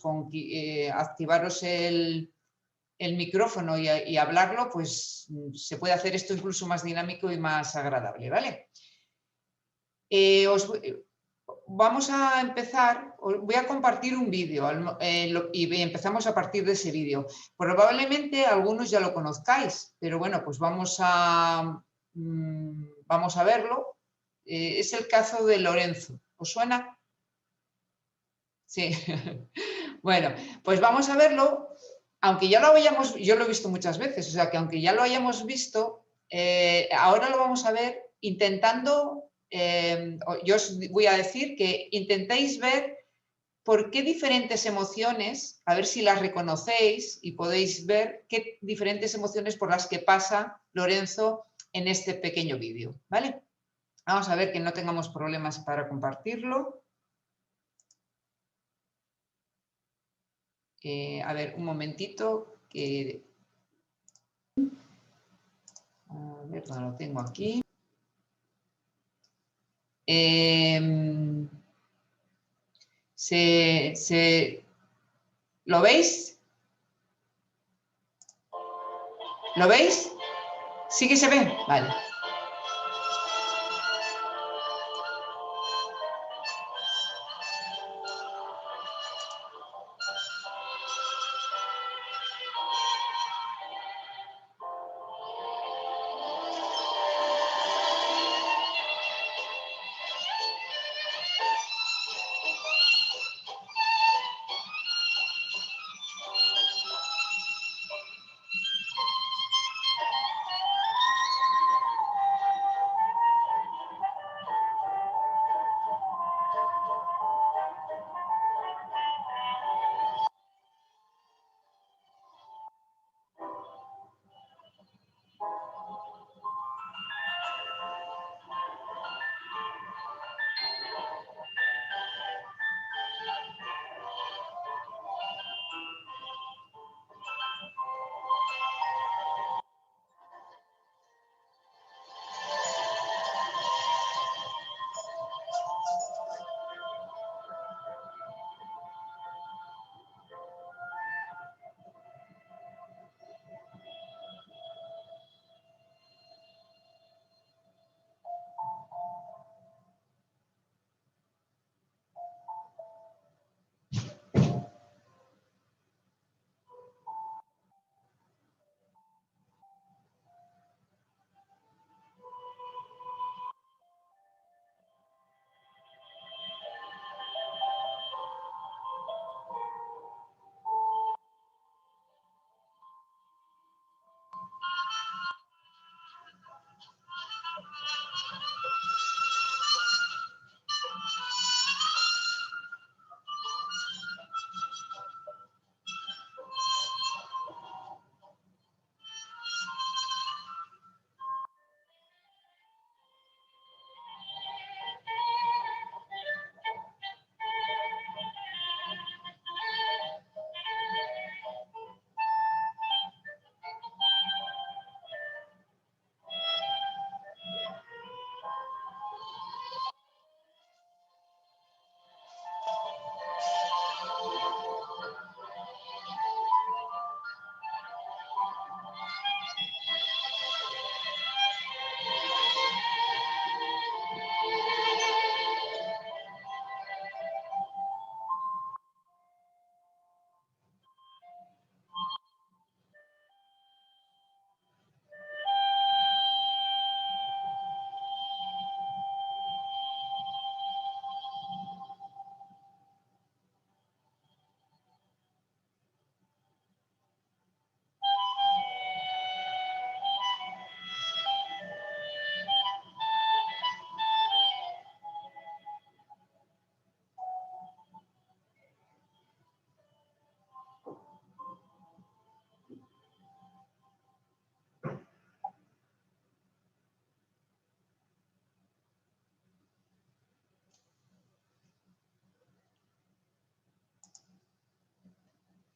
con activaros el micrófono y hablarlo, pues se puede hacer esto incluso más dinámico y más agradable, ¿vale? Vamos a empezar, voy a compartir un vídeo y empezamos a partir de ese vídeo. Probablemente algunos ya lo conozcáis, pero bueno, pues vamos a verlo. Es el caso de Lorenzo. ¿Os suena? Sí. Bueno, pues vamos a verlo, aunque ya lo hayamos, yo lo he visto muchas veces, o sea que aunque ya lo hayamos visto, ahora lo vamos a ver intentando, yo os voy a decir que intentéis ver por qué diferentes emociones, a ver si las reconocéis y podéis ver qué diferentes emociones por las que pasa Lorenzo en este pequeño vídeo, ¿vale? Vamos a ver que no tengamos problemas para compartirlo. A ver, un momentito, que... A ver, ¿dónde lo tengo aquí? ¿Lo veis? ¿Lo veis? ¿Sí que se ve? Vale.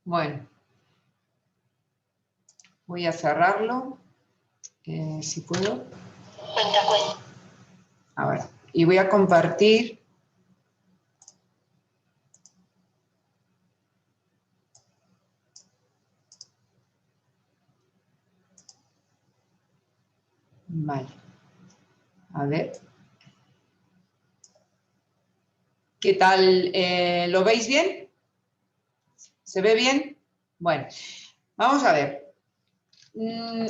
Bueno, voy a cerrarlo, si puedo. Ahora, y voy a compartir Vale. A ver. ¿Qué tal? ¿Lo veis bien? ¿Se ve bien? Bueno, vamos a ver.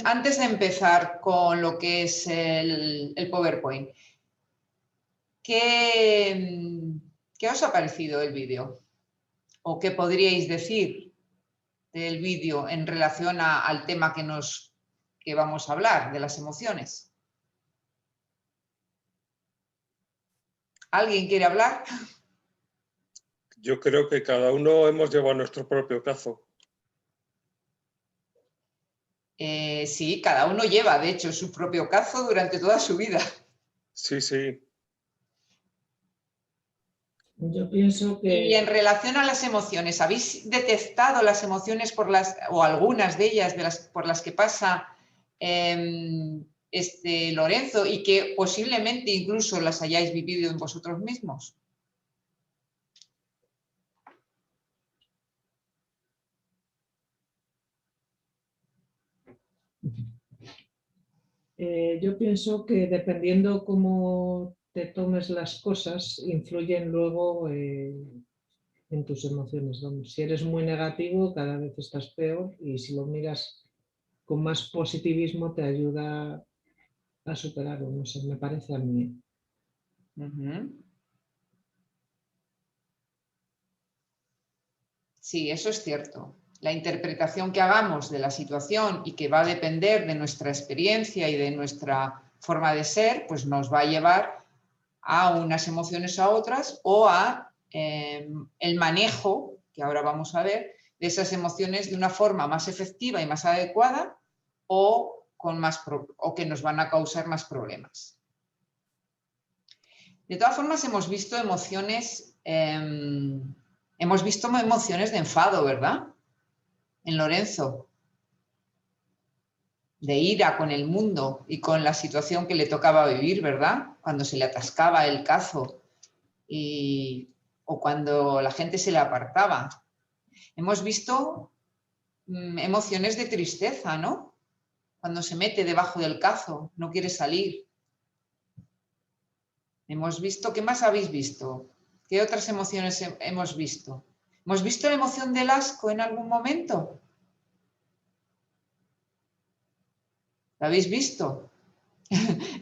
Antes de empezar con lo que es el PowerPoint, ¿qué os ha parecido el vídeo? ¿O qué podríais decir del vídeo en relación al tema que vamos a hablar, de las emociones? ¿Alguien quiere hablar? Yo creo que cada uno hemos llevado nuestro propio cazo. Sí, cada uno lleva, de hecho, su propio cazo durante toda su vida. Sí, sí. Yo pienso Y que en relación a las emociones, ¿habéis detectado las emociones o algunas de ellas por las que pasa Lorenzo y que posiblemente incluso las hayáis vivido en vosotros mismos? yo pienso que dependiendo cómo te tomes las cosas, influyen luego en tus emociones. Vamos, si eres muy negativo, cada vez estás peor, y si lo miras con más positivismo te ayuda a superarlo, no sé, me parece a mí. Sí, eso es cierto. La interpretación que hagamos de la situación y que va a depender de nuestra experiencia y de nuestra forma de ser, pues nos va a llevar a unas emociones a otras o a el manejo, que ahora vamos a ver, de esas emociones de una forma más efectiva y más adecuada o que nos van a causar más problemas. De todas formas, hemos visto emociones de enfado, ¿verdad? En Lorenzo, de ira con el mundo y con la situación que le tocaba vivir, ¿verdad? Cuando se le atascaba el cazo o cuando la gente se le apartaba. Hemos visto emociones de tristeza, ¿no? Cuando se mete debajo del cazo, no quiere salir. Hemos visto, ¿qué más habéis visto? ¿Qué otras emociones hemos visto? ¿Hemos visto la emoción del asco en algún momento? ¿Lo habéis visto?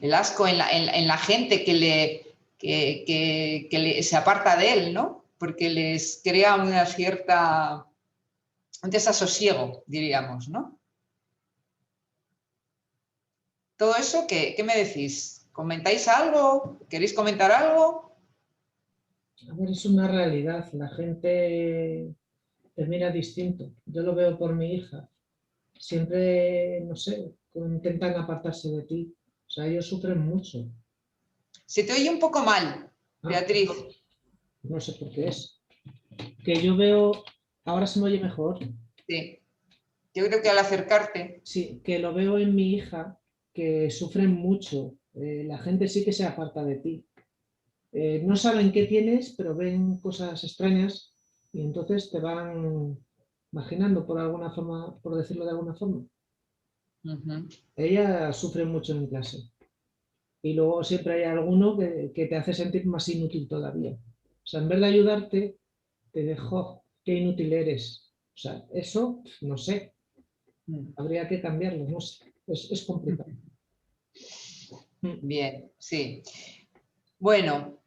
El asco en la gente que se aparta de él, ¿no? Porque les crea un desasosiego, diríamos, ¿no? Todo eso, ¿qué me decís? ¿Comentáis algo? ¿Queréis comentar algo? A ver, es una realidad, la gente te mira distinto. Yo lo veo por mi hija. Siempre, no sé, intentan apartarse de ti. O sea, ellos sufren mucho. Se te oye un poco mal, Beatriz. No sé por qué es. Que yo veo, ahora se me oye mejor. Sí. Yo creo que al acercarte. Sí, que lo veo en mi hija, que sufren mucho. La gente sí que se aparta de ti. No saben qué tienes, pero ven cosas extrañas y entonces te van imaginando por alguna forma, por decirlo de alguna forma. Ella sufre mucho en clase. Y luego siempre hay alguno que te hace sentir más inútil todavía. O sea, en vez de ayudarte, te dejó, qué inútil eres. O sea, eso, no sé, habría que cambiarlo, no sé, es complicado. Bien, sí. Bueno,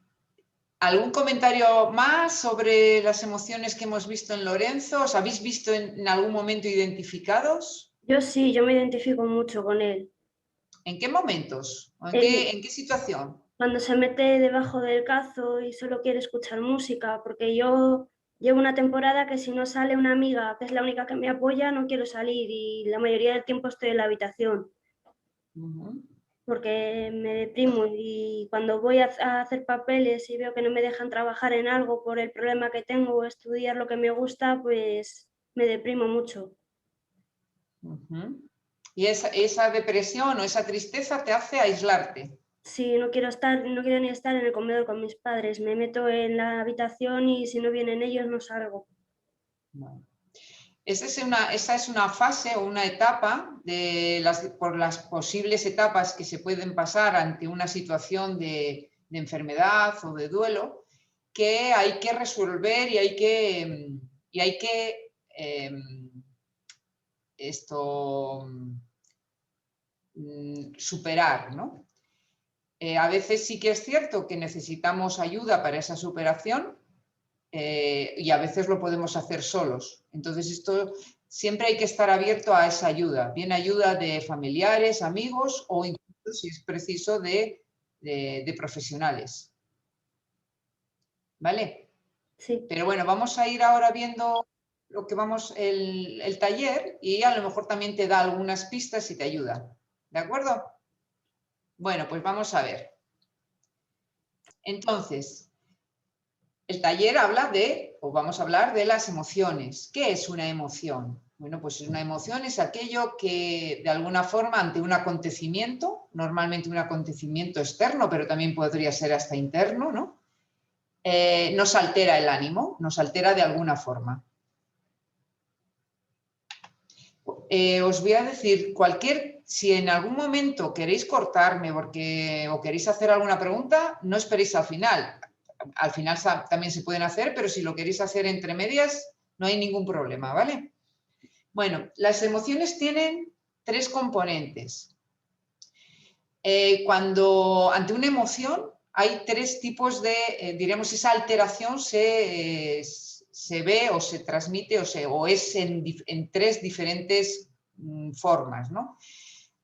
¿algún comentario más sobre las emociones que hemos visto en Lorenzo? ¿Os habéis visto en algún momento identificados? Yo sí, yo me identifico mucho con él. ¿En qué momentos? ¿O en qué situación? Cuando se mete debajo del cazo y solo quiere escuchar música, porque yo llevo una temporada que si no sale una amiga, que es la única que me apoya, no quiero salir y la mayoría del tiempo estoy en la habitación. Porque me deprimo y cuando voy a hacer papeles y veo que no me dejan trabajar en algo por el problema que tengo o estudiar lo que me gusta, pues me deprimo mucho. Y esa depresión o esa tristeza te hace aislarte. Sí, no quiero ni estar en el comedor con mis padres. Me meto en la habitación y si no vienen ellos no salgo. Vale. Esa es una fase o una etapa por las posibles etapas que se pueden pasar ante una situación de enfermedad o de duelo, que hay que resolver y hay que superar, ¿no? A veces sí que es cierto que necesitamos ayuda para esa superación y a veces lo podemos hacer solos. Entonces esto siempre hay que estar abierto a esa ayuda, bien ayuda de familiares, amigos o incluso si es preciso de profesionales. ¿Vale? Sí. Pero bueno, vamos a ir ahora viendo lo que el taller y a lo mejor también te da algunas pistas y te ayuda. ¿De acuerdo? Bueno, pues vamos a ver. Entonces, el taller vamos a hablar de las emociones. ¿Qué es una emoción? Bueno, pues una emoción es aquello que de alguna forma ante un acontecimiento, normalmente un acontecimiento externo, pero también podría ser hasta interno, ¿no? Nos altera el ánimo, nos altera de alguna forma. Os voy a decir, si en algún momento queréis cortarme o queréis hacer alguna pregunta, no esperéis al final. Al final también se pueden hacer, pero si lo queréis hacer entre medias, no hay ningún problema, ¿vale? Bueno, las emociones tienen 3 componentes. Cuando ante una emoción hay 3 tipos diremos, esa alteración se ve o se transmite o es en 3 diferentes formas, ¿no?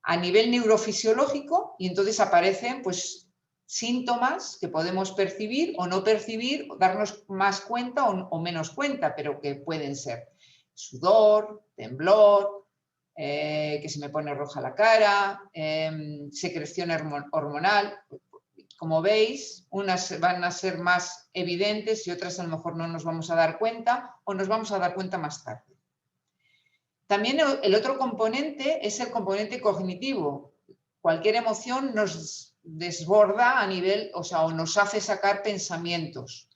A nivel neurofisiológico, y entonces aparecen pues síntomas que podemos percibir o no percibir, darnos más cuenta o menos cuenta, pero que pueden ser sudor, temblor, que se me pone roja la cara, secreción hormonal. Como veis, unas van a ser más evidentes y otras a lo mejor no nos vamos a dar cuenta o nos vamos a dar cuenta más tarde. También el otro componente es el componente cognitivo. Cualquier emoción nos desborda a nivel, o nos hace sacar pensamientos.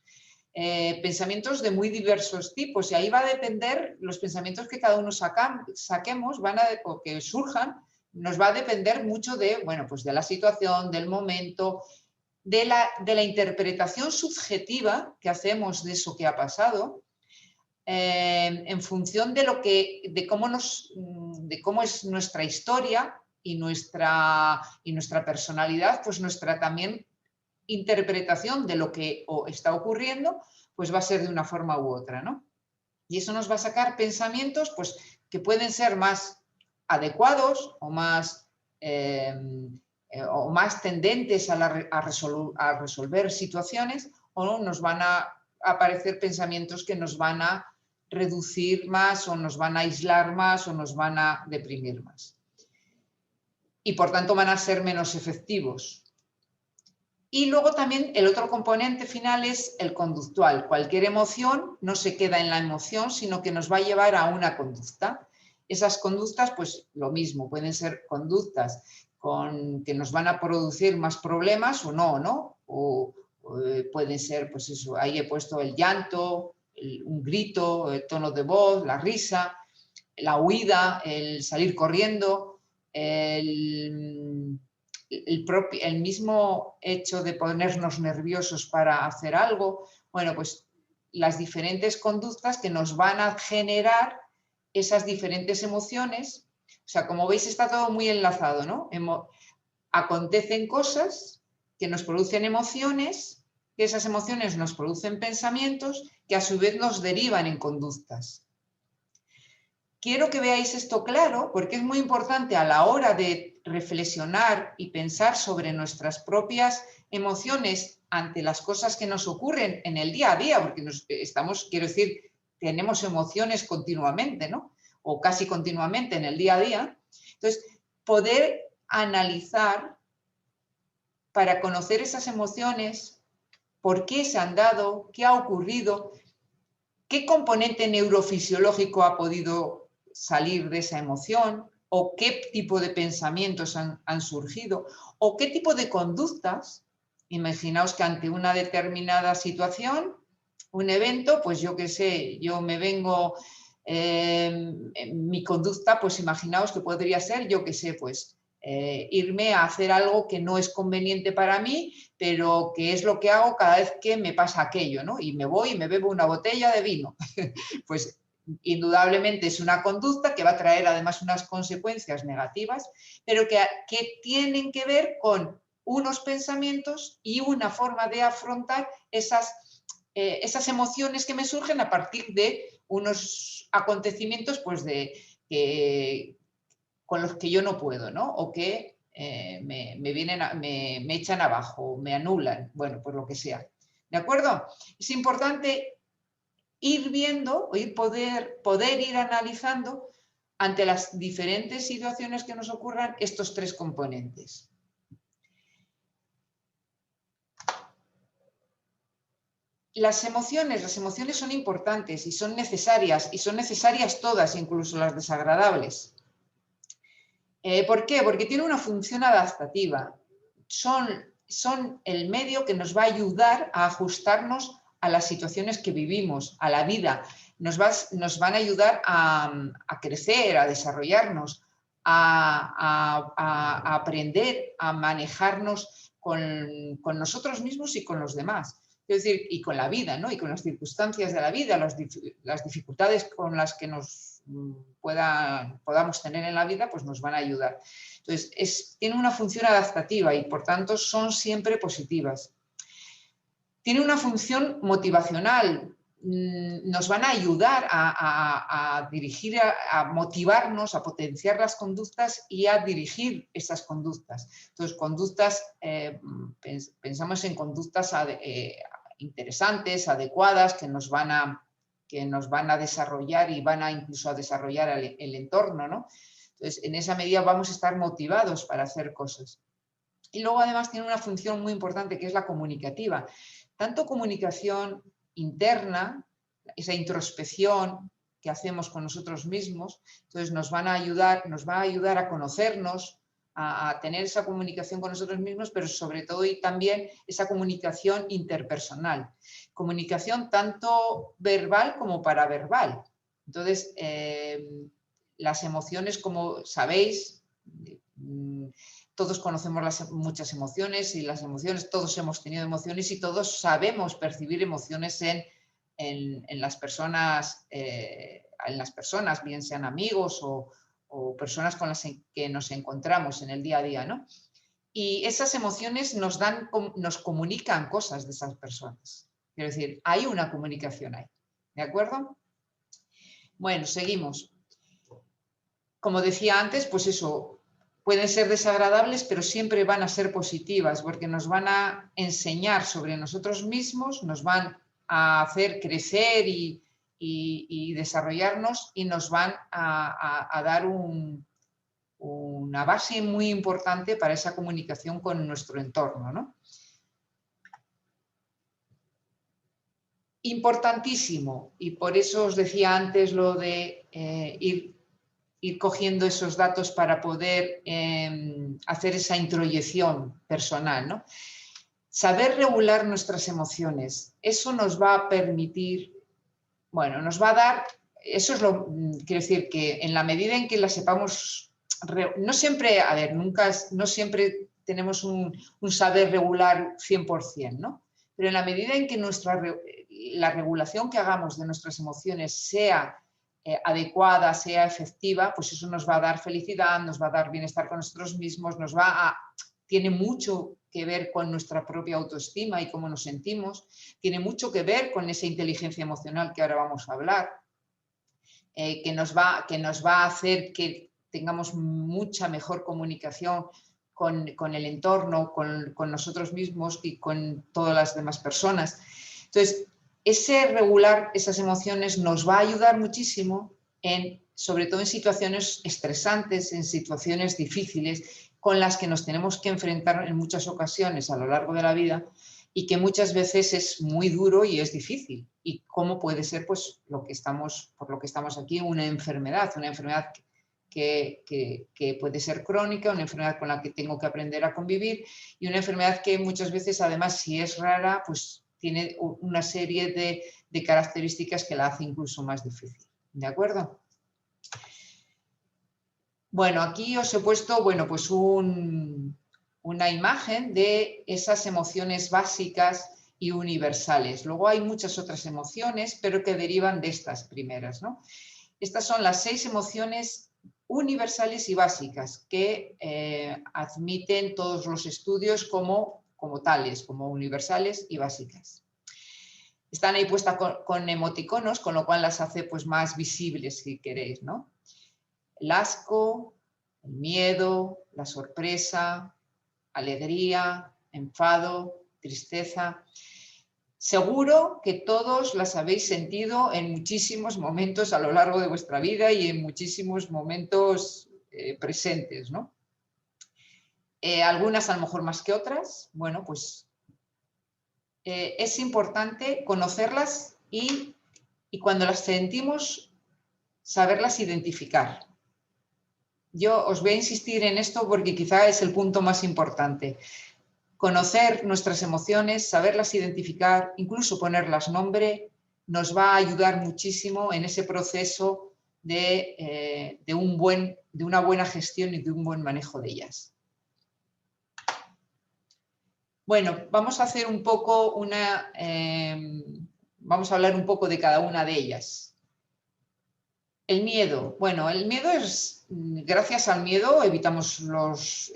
Pensamientos de muy diversos tipos y ahí va a depender, los pensamientos que cada uno saquemos o que surjan, nos va a depender mucho de la situación, del momento, de la interpretación subjetiva que hacemos de eso que ha pasado, en función de cómo es nuestra historia y nuestra personalidad, pues nuestra también interpretación de lo que está ocurriendo, pues va a ser de una forma u otra, ¿no? Y eso nos va a sacar pensamientos pues, que pueden ser más adecuados o más tendentes a resolver situaciones, o nos van a aparecer pensamientos que nos van a reducir más o nos van a aislar más o nos van a deprimir más. Y por tanto van a ser menos efectivos. Y luego también el otro componente final es el conductual. Cualquier emoción no se queda en la emoción, sino que nos va a llevar a una conducta. Esas conductas, pues lo mismo, pueden ser conductas que nos van a producir más problemas o no, ¿no? O pueden ser, pues eso, ahí he puesto el llanto, un grito, el tono de voz, la risa, la huida, el salir corriendo, el mismo hecho de ponernos nerviosos para hacer algo. Bueno, pues las diferentes conductas que nos van a generar esas diferentes emociones. O sea, como veis está todo muy enlazado, ¿no? Acontecen cosas que nos producen emociones, que esas emociones nos producen pensamientos que a su vez nos derivan en conductas. Quiero que veáis esto claro porque es muy importante a la hora de reflexionar y pensar sobre nuestras propias emociones ante las cosas que nos ocurren en el día a día, porque tenemos emociones continuamente, ¿no? O casi continuamente en el día a día. Entonces, poder analizar para conocer esas emociones, por qué se han dado, qué ha ocurrido, qué componente neurofisiológico ha podido salir de esa emoción, o qué tipo de pensamientos han surgido, o qué tipo de conductas. Imaginaos que ante una determinada situación, un evento, pues yo qué sé, yo me vengo Mi conducta, pues imaginaos que podría ser, yo qué sé, pues irme a hacer algo que no es conveniente para mí, pero que es lo que hago cada vez que me pasa aquello, ¿no? Y me voy y me bebo una botella de vino. Pues indudablemente es una conducta que va a traer además unas consecuencias negativas, pero que tienen que ver con unos pensamientos y una forma de afrontar esas emociones que me surgen a partir de unos acontecimientos pues con los que yo no puedo, ¿no? O que me echan abajo, me anulan, bueno, pues lo que sea. ¿De acuerdo? Es importante ir viendo, poder ir analizando ante las diferentes situaciones que nos ocurran estos tres componentes. Las emociones son importantes y son necesarias todas, incluso las desagradables. ¿Por qué? Porque tienen una función adaptativa. Son el medio que nos va a ayudar a ajustarnos a las situaciones que vivimos, a la vida. Nos van a ayudar a crecer, a desarrollarnos, a aprender, a manejarnos con nosotros mismos y con los demás. Es decir, y con la vida, ¿no? Y con las circunstancias de la vida, las dificultades con las que nos podamos tener en la vida, pues nos van a ayudar. Entonces, tiene una función adaptativa y por tanto son siempre positivas. Tiene una función motivacional, nos van a ayudar a dirigir, a motivarnos, a potenciar las conductas y a dirigir esas conductas. Entonces, pensamos en conductas interesantes, adecuadas, que nos van a desarrollar y van a incluso a desarrollar el entorno, ¿no? Entonces, en esa medida vamos a estar motivados para hacer cosas. Y luego, además, tiene una función muy importante que es la comunicativa. Tanto comunicación interna, esa introspección que hacemos con nosotros mismos, entonces nos va a ayudar a conocernos, a tener esa comunicación con nosotros mismos, pero sobre todo y también esa comunicación interpersonal. Comunicación tanto verbal como paraverbal. Entonces, las emociones, como sabéis, todos conocemos muchas emociones y las emociones, todos hemos tenido emociones y todos sabemos percibir emociones en las personas, bien sean amigos o personas con las que nos encontramos en el día a día, ¿no? Y esas emociones nos comunican cosas de esas personas. Quiero decir, hay una comunicación ahí, ¿de acuerdo? Bueno, seguimos. Como decía antes, pues eso, pueden ser desagradables, pero siempre van a ser positivas, porque nos van a enseñar sobre nosotros mismos, nos van a hacer crecer y desarrollarnos y nos van a dar una base muy importante para esa comunicación con nuestro entorno, ¿no? Importantísimo, y por eso os decía antes lo de ir cogiendo esos datos para poder hacer esa introyección personal, ¿no? Saber regular nuestras emociones, eso nos va a permitir, bueno, nos va a dar, quiero decir que en la medida en que la sepamos, no siempre, no siempre tenemos un saber regular 100%, ¿no? Pero en la medida en que la regulación que hagamos de nuestras emociones sea adecuada, sea efectiva, pues eso nos va a dar felicidad, nos va a dar bienestar con nosotros mismos, tiene mucho que ver con nuestra propia autoestima y cómo nos sentimos, tiene mucho que ver con esa inteligencia emocional que ahora vamos a hablar, que nos va a hacer que tengamos mucha mejor comunicación con el entorno, con nosotros mismos y con todas las demás personas. Entonces, ese regular esas emociones nos va a ayudar muchísimo, sobre todo en situaciones estresantes, en situaciones difíciles, con las que nos tenemos que enfrentar en muchas ocasiones a lo largo de la vida y que muchas veces es muy duro y es difícil. Y cómo puede ser, pues, por lo que estamos aquí, una enfermedad que puede ser crónica, una enfermedad con la que tengo que aprender a convivir y una enfermedad que muchas veces, además, si es rara, pues tiene una serie de características que la hace incluso más difícil. ¿De acuerdo? Bueno, aquí os he puesto, bueno, pues una imagen de esas emociones básicas y universales. Luego hay muchas otras emociones, pero que derivan de estas primeras, ¿no? Estas son las 6 emociones universales y básicas que admiten todos los estudios como tales, como universales y básicas. Están ahí puestas con emoticonos, con lo cual las hace pues más visibles si queréis, ¿no? El asco, el miedo, la sorpresa, alegría, enfado, tristeza. Seguro que todos las habéis sentido en muchísimos momentos a lo largo de vuestra vida y en muchísimos momentos presentes, ¿no? Algunas a lo mejor más que otras. Bueno, pues es importante conocerlas y cuando las sentimos, saberlas identificar. Yo os voy a insistir en esto porque quizá es el punto más importante. Conocer nuestras emociones, saberlas identificar, incluso ponerlas nombre, nos va a ayudar muchísimo en ese proceso de una buena gestión y de un buen manejo de ellas. Bueno, vamos a hacer un poco vamos a hablar un poco de cada una de ellas. El miedo. Bueno, el miedo es, gracias al miedo evitamos los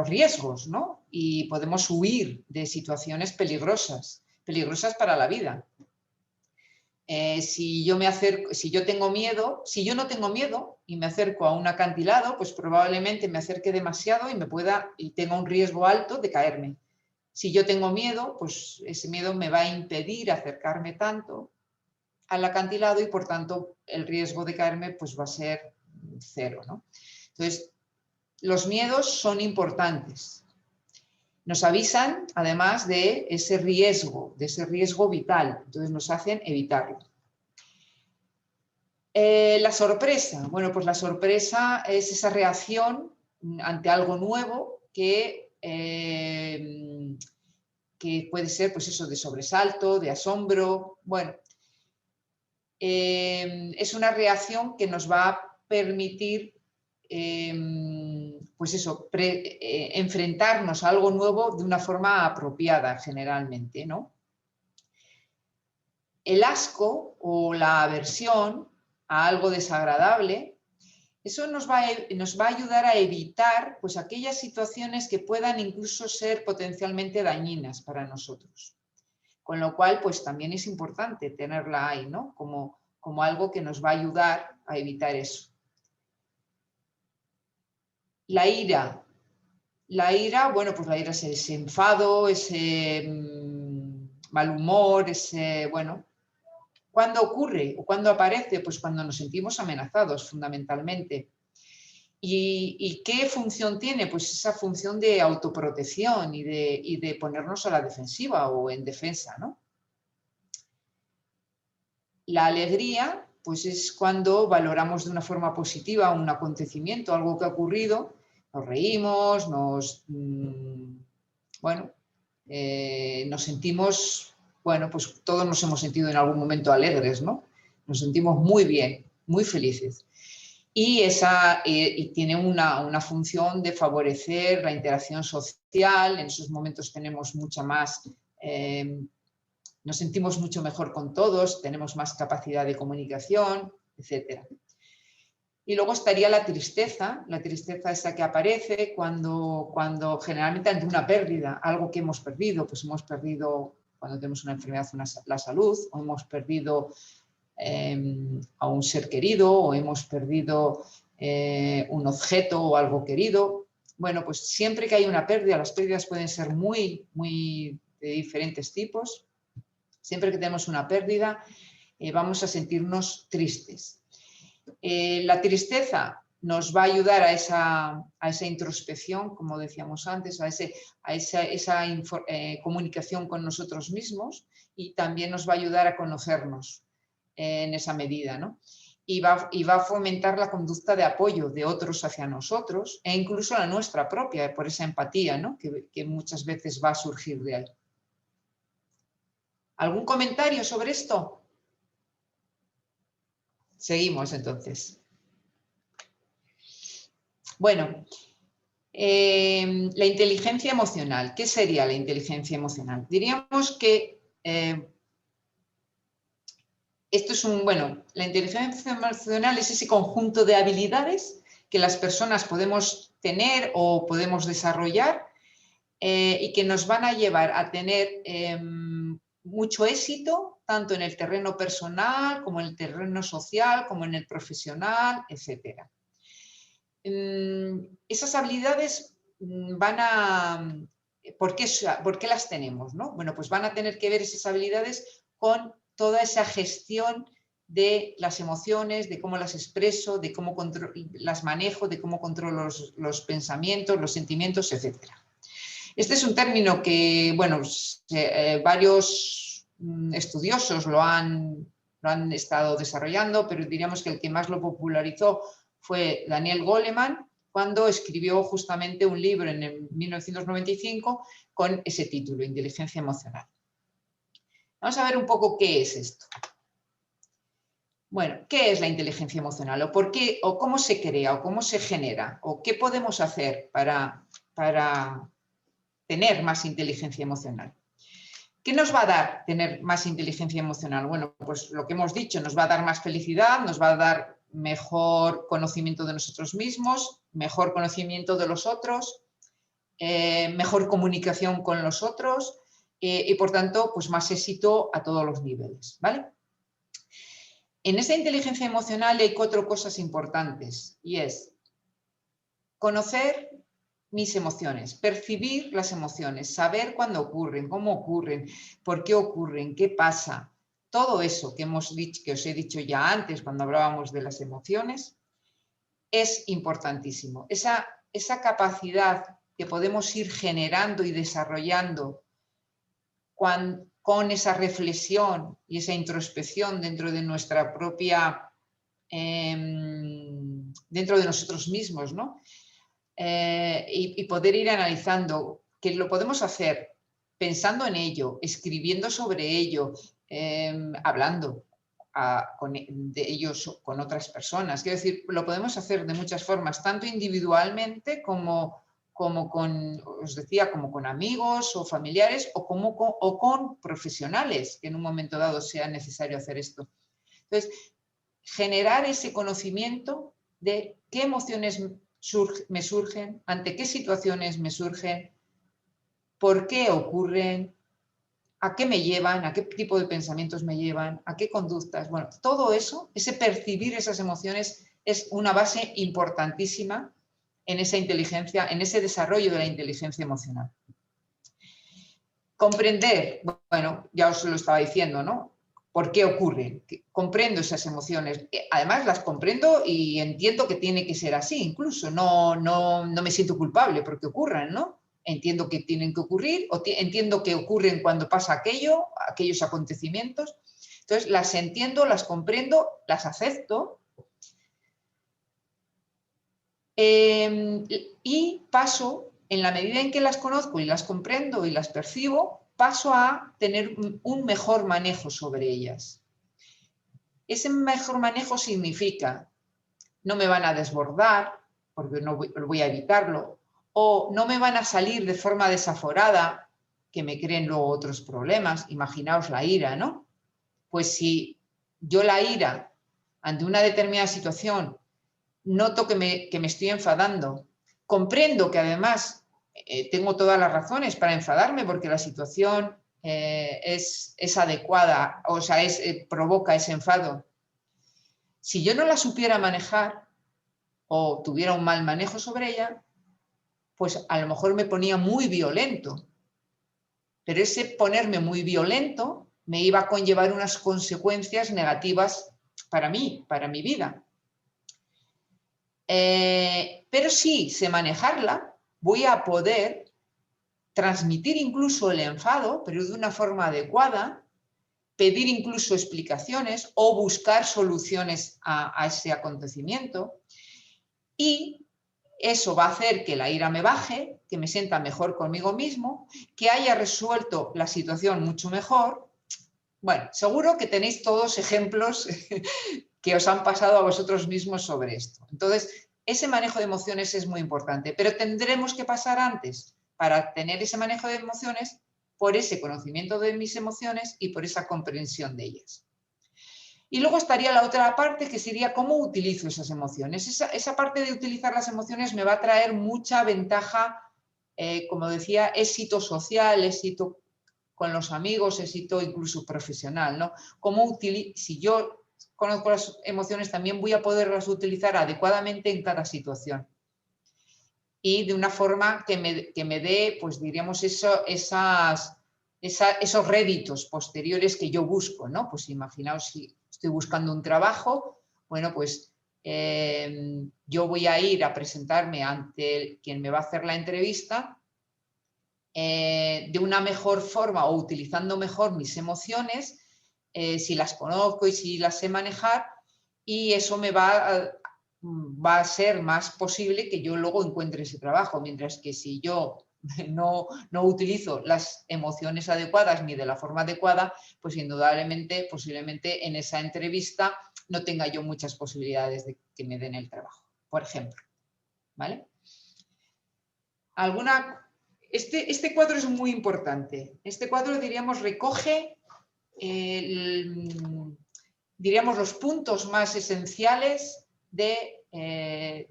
riesgos, ¿no? Y podemos huir de situaciones peligrosas para la vida. Si yo no tengo miedo y me acerco a un acantilado, pues probablemente me acerque demasiado y tenga un riesgo alto de caerme. Si yo tengo miedo, pues ese miedo me va a impedir acercarme tanto al acantilado y por tanto el riesgo de caerme pues va a ser 0, ¿no? Entonces, los miedos son importantes. Nos avisan además de ese riesgo vital, entonces nos hacen evitarlo. La sorpresa, bueno, pues la sorpresa es esa reacción ante algo nuevo que puede ser pues eso, de sobresalto, de asombro, bueno. Es una reacción que nos va a permitir pues eso, enfrentarnos a algo nuevo de una forma apropiada generalmente, ¿no? El asco o la aversión a algo desagradable, eso nos va a ayudar a evitar pues aquellas situaciones que puedan incluso ser potencialmente dañinas para nosotros. Con lo cual, pues también es importante tenerla ahí, ¿no? Como algo que nos va a ayudar a evitar eso. La ira. La ira, bueno, pues la ira es ese enfado, ese mal humor, bueno. ¿Cuándo ocurre o cuándo aparece? Pues cuando nos sentimos amenazados, fundamentalmente. ¿Y qué función tiene? Pues esa función de autoprotección y de ponernos a la defensiva o en defensa, ¿no? La alegría, pues es cuando valoramos de una forma positiva un acontecimiento, algo que ha ocurrido, nos reímos, nos sentimos, bueno, pues todos nos hemos sentido en algún momento alegres, ¿no? Nos sentimos muy bien, muy felices. Y tiene una función de favorecer la interacción social. En esos momentos tenemos mucha más, nos sentimos mucho mejor con todos, tenemos más capacidad de comunicación, etc. Y luego estaría la tristeza esa que aparece cuando generalmente ante una pérdida, algo que hemos perdido, pues hemos perdido cuando tenemos una enfermedad la salud, o hemos perdido a un ser querido, o hemos perdido un objeto o algo querido. Bueno, pues siempre que hay una pérdida, las pérdidas pueden ser muy, muy de diferentes tipos. Siempre que tenemos una pérdida, vamos a sentirnos tristes. La tristeza nos va a ayudar a esa introspección, como decíamos antes, a esa comunicación con nosotros mismos, y también nos va a ayudar a conocernos en esa medida, ¿no? Y va a fomentar la conducta de apoyo de otros hacia nosotros e incluso la nuestra propia, por esa empatía, ¿no? que muchas veces va a surgir de ahí. ¿Algún comentario sobre esto? Seguimos entonces. Bueno, la inteligencia emocional. ¿Qué sería la inteligencia emocional? Diríamos que esto es la inteligencia emocional es ese conjunto de habilidades que las personas podemos tener o podemos desarrollar y que nos van a llevar a tener mucho éxito, tanto en el terreno personal, como en el terreno social, como en el profesional, etc. Esas habilidades van a... ¿Por qué las tenemos, no? Bueno, pues van a tener que ver esas habilidades con toda esa gestión de las emociones, de cómo las expreso, de cómo las manejo, de cómo controlo los pensamientos, los sentimientos, etc. Este es un término que, varios estudiosos lo han estado desarrollando, pero diríamos que el que más lo popularizó fue Daniel Goleman, cuando escribió justamente un libro en el 1995 con ese título, Inteligencia Emocional. Vamos a ver un poco qué es esto. Bueno, ¿qué es la inteligencia emocional? ¿O por qué? ¿O cómo se crea? ¿O cómo se genera? ¿O qué podemos hacer para tener más inteligencia emocional? ¿Qué nos va a dar tener más inteligencia emocional? Bueno, pues lo que hemos dicho, nos va a dar más felicidad, nos va a dar mejor conocimiento de nosotros mismos, mejor conocimiento de los otros, mejor comunicación con los otros y, por tanto, pues más éxito a todos los niveles, ¿vale? En esa inteligencia emocional hay 4 cosas importantes y es conocer mis emociones, percibir las emociones, saber cuándo ocurren, cómo ocurren, por qué ocurren, qué pasa. Todo eso que hemos dicho, que os he dicho ya antes cuando hablábamos de las emociones, es importantísimo. Esa capacidad que podemos ir generando y desarrollando con esa reflexión y esa introspección dentro de nuestra propia, dentro de nosotros mismos, ¿no? Y poder ir analizando, que lo podemos hacer pensando en ello, escribiendo sobre ello, hablando de ellos con otras personas. Quiero decir, lo podemos hacer de muchas formas, tanto individualmente como con, os decía, como con amigos o familiares o con profesionales, que en un momento dado sea necesario hacer esto. Entonces, generar ese conocimiento de qué emociones me surgen, ante qué situaciones me surgen, por qué ocurren, a qué me llevan, a qué tipo de pensamientos me llevan, a qué conductas. Bueno, todo eso, ese percibir esas emociones es una base importantísima en esa inteligencia, en ese desarrollo de la inteligencia emocional. Comprender, bueno, ya os lo estaba diciendo, ¿no? ¿Por qué ocurren? Comprendo esas emociones. Además, las comprendo y entiendo que tiene que ser así, incluso. No me siento culpable porque ocurran, ¿no? Entiendo que tienen que ocurrir, o entiendo que ocurren cuando pasa aquellos acontecimientos. Entonces, las entiendo, las comprendo, las acepto. Y paso, en la medida en que las conozco y las comprendo y las percibo, paso a tener un mejor manejo sobre ellas. Ese mejor manejo significa, no me van a desbordar, porque no voy a evitarlo, o no me van a salir de forma desaforada, que me creen luego otros problemas. Imaginaos la ira, ¿no? Pues si yo la ira ante una determinada situación noto que me estoy enfadando, comprendo que además tengo todas las razones para enfadarme porque la situación es adecuada, o sea, provoca ese enfado. Si yo no la supiera manejar o tuviera un mal manejo sobre ella, pues a lo mejor me ponía muy violento. Pero ese ponerme muy violento me iba a conllevar unas consecuencias negativas para mí, para mi vida. Pero sí sé manejarla, voy a poder transmitir incluso el enfado, pero de una forma adecuada, pedir incluso explicaciones o buscar soluciones a ese acontecimiento, y eso va a hacer que la ira me baje, que me sienta mejor conmigo mismo, que haya resuelto la situación mucho mejor. Bueno, seguro que tenéis todos ejemplos que os han pasado a vosotros mismos sobre esto. Entonces, ese manejo de emociones es muy importante, pero tendremos que pasar antes para tener ese manejo de emociones por ese conocimiento de mis emociones y por esa comprensión de ellas. Y luego estaría la otra parte, que sería cómo utilizo esas emociones. Esa parte de utilizar las emociones me va a traer mucha ventaja, como decía, éxito social, éxito con los amigos, éxito incluso profesional, ¿no? Si yo conozco las emociones, también voy a poderlas utilizar adecuadamente en cada situación. Y de una forma que me dé, pues diríamos, esos réditos posteriores que yo busco, ¿no? Pues imaginaos si estoy buscando un trabajo, bueno, pues yo voy a ir a presentarme ante quien me va a hacer la entrevista de una mejor forma o utilizando mejor mis emociones, si las conozco y si las sé manejar, y eso me va a ser más posible que yo luego encuentre ese trabajo, mientras que si yo no utilizo las emociones adecuadas ni de la forma adecuada, pues indudablemente, posiblemente en esa entrevista no tenga yo muchas posibilidades de que me den el trabajo, por ejemplo. ¿Vale? Este cuadro es muy importante. Este cuadro, diríamos, recoge diríamos, los puntos más esenciales del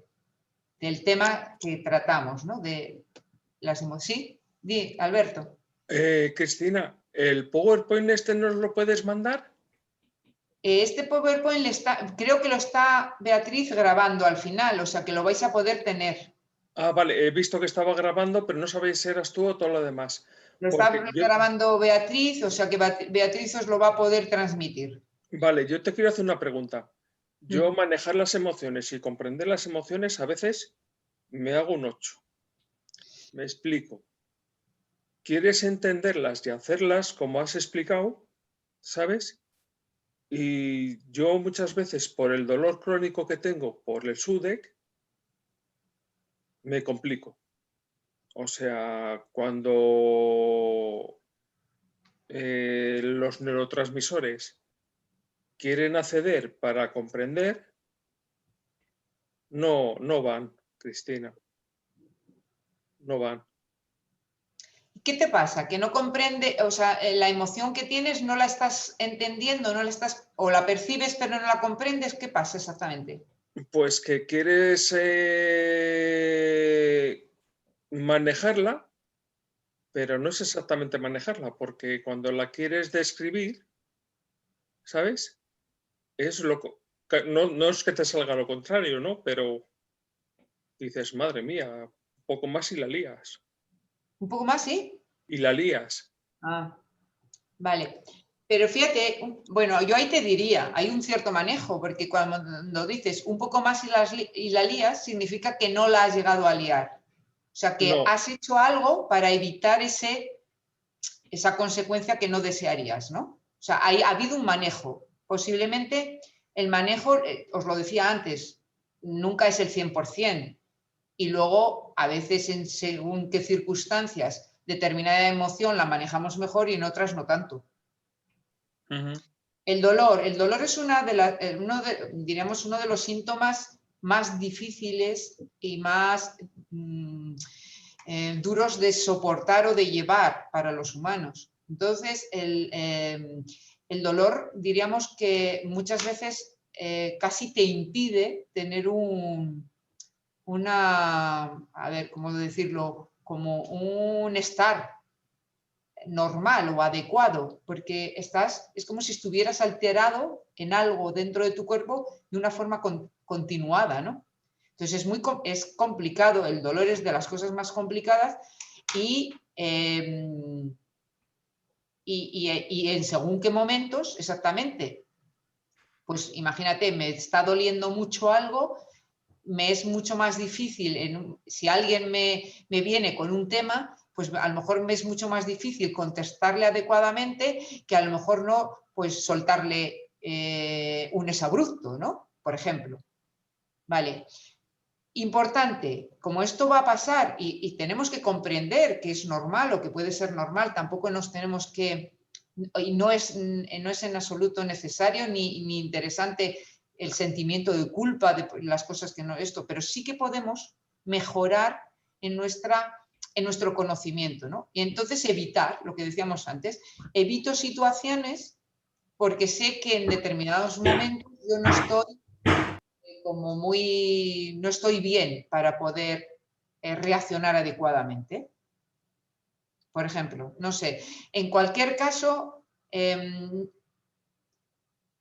tema que tratamos, ¿no? De las emociones. ¿Sí? Di, Alberto. Cristina, ¿el PowerPoint este nos lo puedes mandar? Este PowerPoint creo que lo está Beatriz grabando al final, o sea que lo vais a poder tener. Ah, vale, he visto que estaba grabando, pero no sabéis si eras tú o todo lo demás. Lo está grabando Beatriz, o sea que Beatriz os lo va a poder transmitir. Vale, yo te quiero hacer una pregunta. Yo manejar las emociones y comprender las emociones a veces me hago un 8. Me explico. Quieres entenderlas y hacerlas como has explicado, ¿sabes? Y yo muchas veces por el dolor crónico que tengo por el SUDEC, me complico. O sea, cuando los neurotransmisores quieren acceder para comprender, no van, Cristina. No van. ¿Qué te pasa? Que no comprende, o sea, la emoción que tienes no la estás entendiendo, o la percibes pero no la comprendes. ¿Qué pasa exactamente? Pues que quieres manejarla, pero no es exactamente manejarla, porque cuando la quieres describir, ¿sabes? No es que te salga lo contrario, ¿no? Pero dices, madre mía, un poco más y la lías. ¿Un poco más, sí? Y la lías. Ah, vale. Pero fíjate, bueno, yo ahí te diría, hay un cierto manejo, porque cuando dices un poco más y la lías, significa que no la has llegado a liar. O sea, que No. has hecho algo para evitar esa consecuencia que no desearías, ¿no? O sea, ha habido un manejo. Posiblemente el manejo, os lo decía antes, nunca es el 100%. Y luego, a veces, según qué circunstancias, determinada emoción la manejamos mejor y en otras no tanto. El dolor es diríamos, uno de los síntomas más difíciles y más duros de soportar o de llevar para los humanos. Entonces, el dolor, diríamos que muchas veces casi te impide tener a ver, ¿cómo decirlo? Como un estar normal o adecuado, porque es como si estuvieras alterado en algo dentro de tu cuerpo de una forma continuada, ¿no? Entonces es complicado, el dolor es de las cosas más complicadas y en según qué momentos, exactamente, pues imagínate, me está doliendo mucho algo, me es mucho más difícil, si alguien me viene con un tema, pues a lo mejor me es mucho más difícil contestarle adecuadamente que a lo mejor no, pues soltarle un exabrupto, ¿no? Por ejemplo. Vale. Importante, como esto va a pasar y tenemos que comprender que es normal o que puede ser normal, tampoco nos tenemos que, y no es en absoluto necesario ni interesante el sentimiento de culpa de las cosas que no esto, pero sí que podemos mejorar en nuestro conocimiento, ¿no? Y entonces evitar, lo que decíamos antes, evito situaciones porque sé que en determinados momentos yo no estoy no estoy bien para poder reaccionar adecuadamente. Por ejemplo, no sé, en cualquier caso,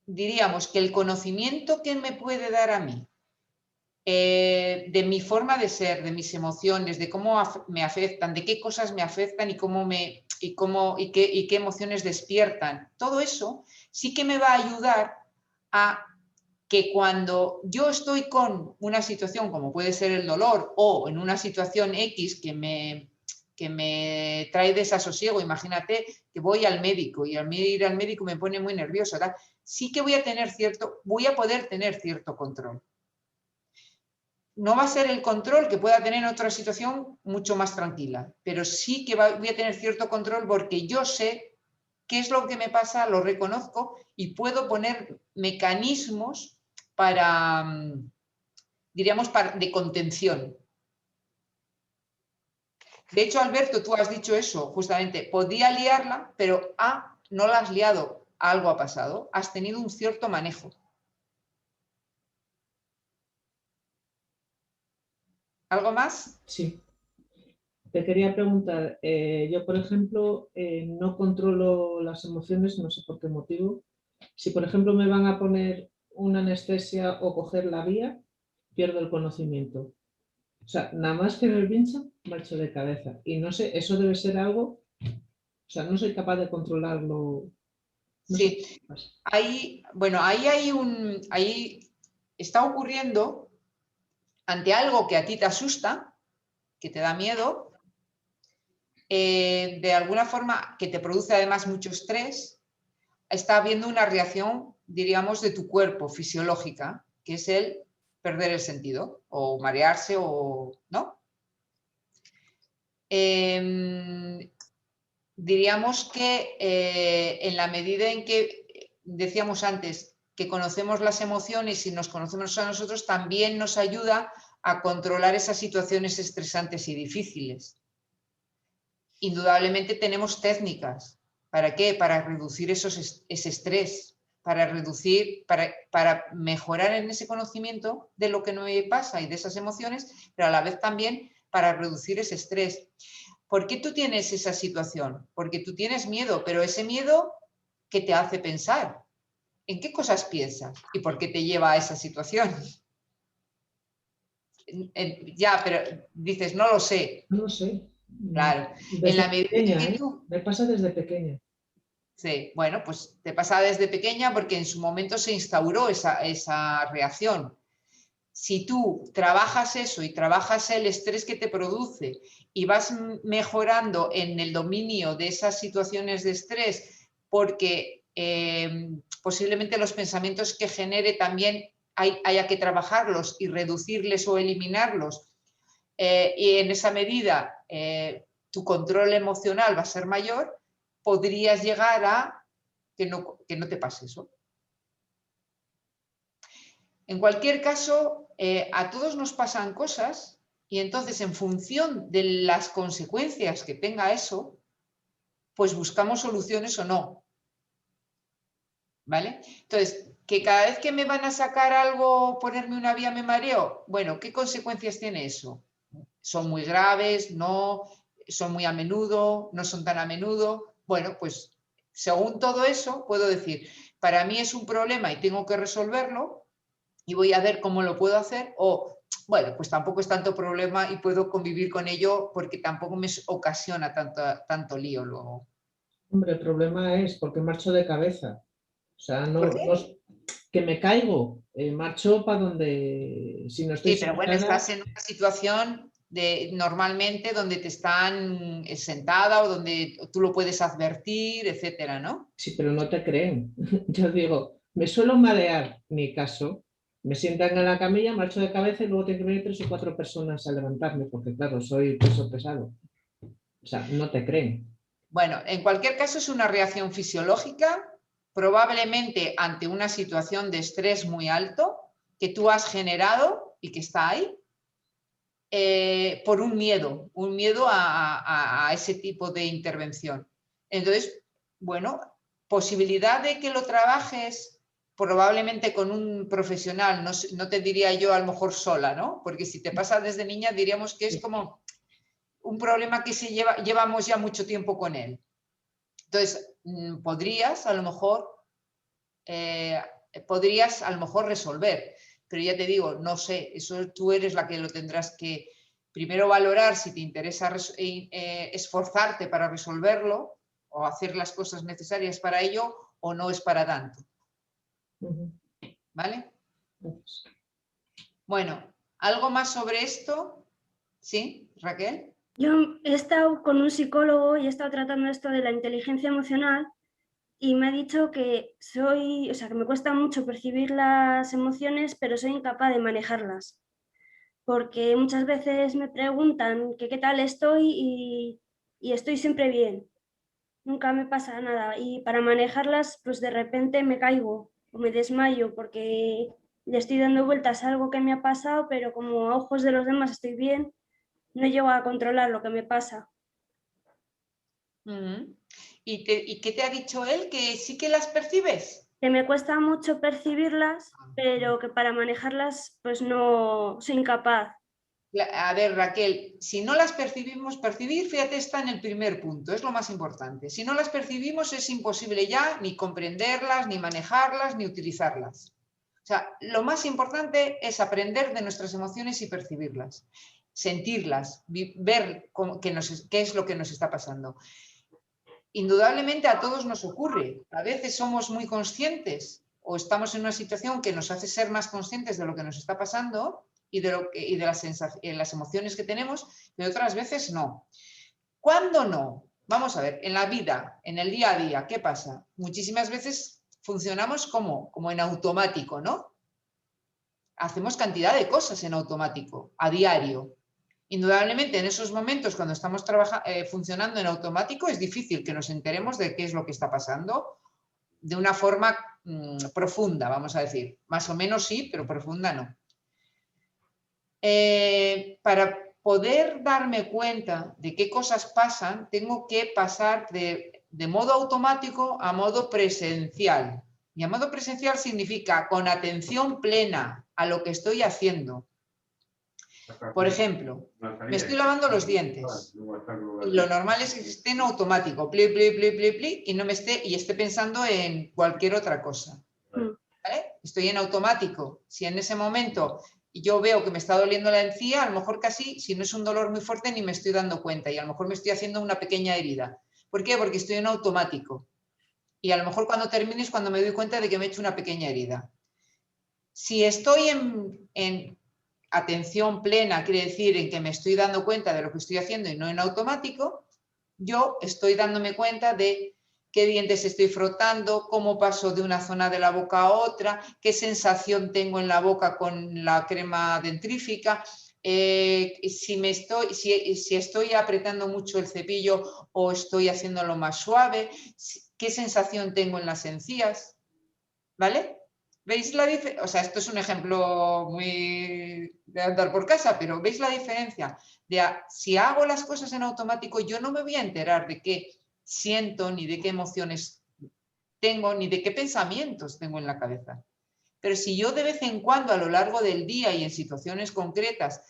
diríamos que el conocimiento que me puede dar a mí de mi forma de ser, de mis emociones, de cómo me afectan, de qué cosas me afectan y qué emociones despiertan, todo eso sí que me va a ayudar a que cuando yo estoy con una situación como puede ser el dolor o en una situación X que me trae desasosiego, imagínate que voy al médico y al ir al médico me pone muy nerviosa, ¿verdad? Sí que voy a poder tener cierto control. No va a ser el control que pueda tener en otra situación mucho más tranquila, pero sí que voy a tener cierto control porque yo sé qué es lo que me pasa, lo reconozco y puedo poner mecanismos diríamos, de contención. De hecho, Alberto, tú has dicho eso, justamente, podía liarla, pero no la has liado, algo ha pasado, has tenido un cierto manejo. ¿Algo más? Sí. Te quería preguntar, yo por ejemplo no controlo las emociones, no sé por qué motivo. Si por ejemplo me van a poner una anestesia o coger la vía, pierdo el conocimiento. O sea, nada más que el pincho, marcho de cabeza. Y no sé, eso debe ser algo, o sea, no soy capaz de controlarlo. No Sí, sé. ahí está ocurriendo ante algo que a ti te asusta, que te da miedo, de alguna forma que te produce además mucho estrés, está habiendo una reacción, diríamos, de tu cuerpo fisiológica, que es el perder el sentido, o marearse, o ¿no? Diríamos que en la medida en que decíamos antes que conocemos las emociones y nos conocemos a nosotros, también nos ayuda a controlar esas situaciones estresantes y difíciles. Indudablemente tenemos técnicas. ¿Para qué? Para reducir ese estrés, para mejorar en ese conocimiento de lo que no me pasa y de esas emociones, pero a la vez también para reducir ese estrés. ¿Por qué tú tienes esa situación? Porque tú tienes miedo, pero ese miedo, ¿qué te hace pensar? ¿En qué cosas piensas? ¿Y por qué te lleva a esa situación? Ya, pero dices, no lo sé. No lo sé. Claro. En Desde la medida pequeña, que tú... me pasa desde pequeña. Sí, bueno, pues te pasa desde pequeña porque en su momento se instauró esa reacción. Si tú trabajas eso y trabajas el estrés que te produce y vas mejorando en el dominio de esas situaciones de estrés, porque posiblemente los pensamientos que genere también haya que trabajarlos y reducirles o eliminarlos, y en esa medida tu control emocional va a ser mayor, podrías llegar a que no te pase eso. En cualquier caso, a todos nos pasan cosas y entonces en función de las consecuencias que tenga eso, pues buscamos soluciones o no. ¿Vale? Entonces, que cada vez que me van a sacar algo, ponerme una vía, me mareo. Bueno, ¿qué consecuencias tiene eso? ¿Son muy graves? ¿No? ¿Son muy a menudo? ¿No son tan a menudo? Bueno, pues según todo eso, puedo decir, para mí es un problema y tengo que resolverlo, y voy a ver cómo lo puedo hacer, o bueno, pues tampoco es tanto problema y puedo convivir con ello porque tampoco me ocasiona tanto lío luego. Hombre, el problema es porque marcho de cabeza. O sea, ¿Por qué? que me caigo, marcho para donde, si no estoy Sí, pero bueno, sentada. estás en una situación normalmente donde te están sentada o donde tú lo puedes advertir, etcétera, ¿no? Sí, pero no te creen. Yo digo, me suelo marear, mi caso, me sientan en la camilla, marcho de cabeza y luego tengo que venir 3 o 4 personas a levantarme, porque claro, soy peso pesado. O sea, no te creen. Bueno, en cualquier caso es una reacción fisiológica probablemente ante una situación de estrés muy alto que tú has generado y que está ahí, por un miedo a ese tipo de intervención. Entonces, bueno, posibilidad de que lo trabajes probablemente con un profesional, no te diría yo a lo mejor sola, ¿no? Porque si te pasa desde niña diríamos que es como un problema que llevamos ya mucho tiempo con él. Entonces, podrías a lo mejor resolver, pero ya te digo, no sé, eso tú eres la que lo tendrás que primero valorar si te interesa esforzarte para resolverlo o hacer las cosas necesarias para ello o no es para tanto. ¿Vale? Bueno, ¿algo más sobre esto? ¿Sí, Raquel? Yo he estado con un psicólogo y he estado tratando esto de la inteligencia emocional y me ha dicho que que me cuesta mucho percibir las emociones, pero soy incapaz de manejarlas. Porque muchas veces me preguntan que qué tal estoy y estoy siempre bien. Nunca me pasa nada. Y para manejarlas, pues de repente me caigo o me desmayo porque le estoy dando vueltas a algo que me ha pasado, pero como a ojos de los demás estoy bien, no llego a controlar lo que me pasa. ¿Y qué te ha dicho él? ¿Que sí que las percibes? Que me cuesta mucho percibirlas, pero que para manejarlas pues no soy incapaz. A ver, Raquel, si no las percibir, fíjate, está en el primer punto, es lo más importante. Si no las percibimos es imposible ya ni comprenderlas, ni manejarlas, ni utilizarlas. O sea, lo más importante es aprender de nuestras emociones y percibirlas, sentirlas, ver qué es lo que nos está pasando. Indudablemente a todos nos ocurre, a veces somos muy conscientes o estamos en una situación que nos hace ser más conscientes de lo que nos está pasando y de las emociones que tenemos, pero otras veces no. ¿Cuándo no? Vamos a ver, en la vida, en el día a día, ¿qué pasa? Muchísimas veces funcionamos como en automático, ¿no? Hacemos cantidad de cosas en automático, a diario. Indudablemente en esos momentos cuando estamos funcionando en automático es difícil que nos enteremos de qué es lo que está pasando de una forma profunda, vamos a decir. Más o menos sí, pero profunda no. Para poder darme cuenta de qué cosas pasan, tengo que pasar de modo automático a modo presencial. Y a modo presencial significa con atención plena a lo que estoy haciendo. Por ejemplo, me estoy lavando los dientes. Y lo normal es que esté en automático, pli, pli, pli, pli, pli, y esté pensando en cualquier otra cosa. ¿Vale? Estoy en automático. Si en ese momento yo veo que me está doliendo la encía, a lo mejor casi, si no es un dolor muy fuerte, ni me estoy dando cuenta. Y a lo mejor me estoy haciendo una pequeña herida. ¿Por qué? Porque estoy en automático. Y a lo mejor cuando termine es cuando me doy cuenta de que me he hecho una pequeña herida. Si estoy en atención plena, quiere decir en que me estoy dando cuenta de lo que estoy haciendo y no en automático, yo estoy dándome cuenta de qué dientes estoy frotando, cómo paso de una zona de la boca a otra, qué sensación tengo en la boca con la crema dentrífica, si estoy apretando mucho el cepillo o estoy haciéndolo más suave, qué sensación tengo en las encías, ¿vale? ¿Veis la diferencia? O sea, esto es un ejemplo muy de andar por casa, pero ¿veis la diferencia? Si hago las cosas en automático, yo no me voy a enterar de qué siento, ni de qué emociones tengo, ni de qué pensamientos tengo en la cabeza. Pero si yo de vez en cuando, a lo largo del día y en situaciones concretas,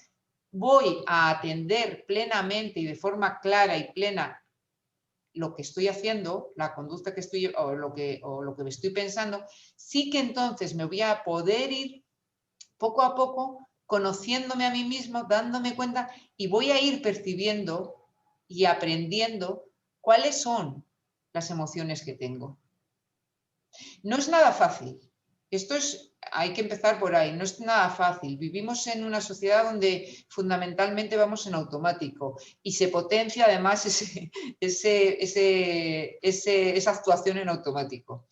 voy a atender plenamente y de forma clara y plena lo que estoy haciendo, la conducta que estoy o lo que me estoy pensando, sí que entonces me voy a poder ir poco a poco conociéndome a mí mismo, dándome cuenta y voy a ir percibiendo y aprendiendo cuáles son las emociones que tengo. No es nada fácil. Hay que empezar por ahí, no es nada fácil. Vivimos en una sociedad donde fundamentalmente vamos en automático y se potencia además esa actuación en automático.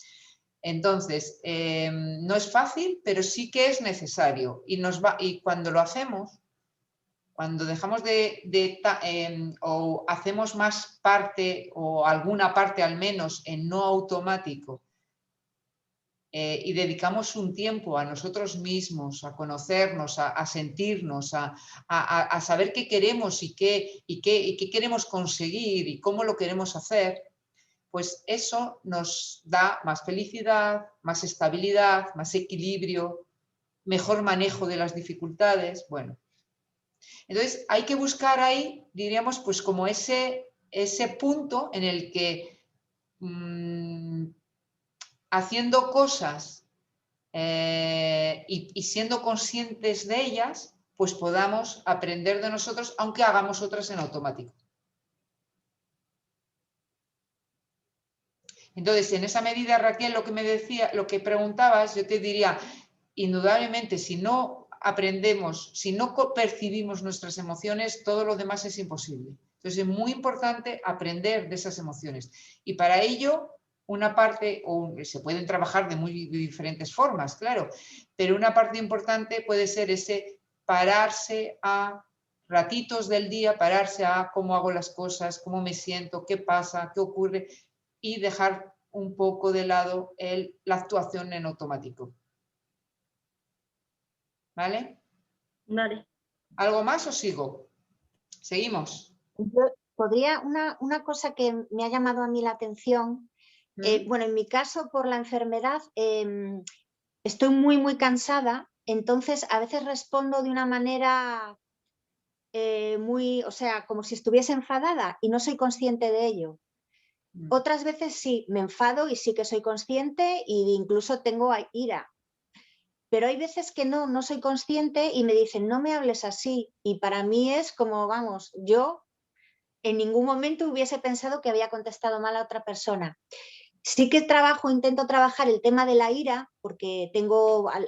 Entonces, no es fácil, pero sí que es necesario. Y cuando lo hacemos, cuando dejamos o hacemos más parte o alguna parte al menos en no automático, y dedicamos un tiempo a nosotros mismos, a conocernos, a sentirnos, a saber qué queremos y qué queremos conseguir y cómo lo queremos hacer, pues eso nos da más felicidad, más estabilidad, más equilibrio, mejor manejo de las dificultades. Bueno, entonces hay que buscar ahí, diríamos, pues como ese punto en el que haciendo cosas y siendo conscientes de ellas, pues podamos aprender de nosotros, aunque hagamos otras en automático. Entonces, en esa medida, Raquel, lo que me decía, lo que preguntabas, yo te diría, indudablemente, si no aprendemos, si no percibimos nuestras emociones, todo lo demás es imposible. Entonces, es muy importante aprender de esas emociones. Y para ello, una parte, o se pueden trabajar de diferentes formas, claro, pero una parte importante puede ser ese pararse a ratitos del día, pararse a cómo hago las cosas, cómo me siento, qué pasa, qué ocurre, y dejar un poco de lado la actuación en automático. ¿Vale? Vale. ¿Algo más o sigo? Seguimos. Podría, una cosa que me ha llamado a mí la atención, bueno, en mi caso por la enfermedad estoy muy cansada, entonces a veces respondo de una manera o sea, como si estuviese enfadada y no soy consciente de ello. Otras veces sí, me enfado y sí que soy consciente e incluso tengo ira. Pero hay veces que no soy consciente y me dicen, no me hables así. Y para mí es como, vamos, yo en ningún momento hubiese pensado que había contestado mal a otra persona. Sí que intento trabajar el tema de la ira, porque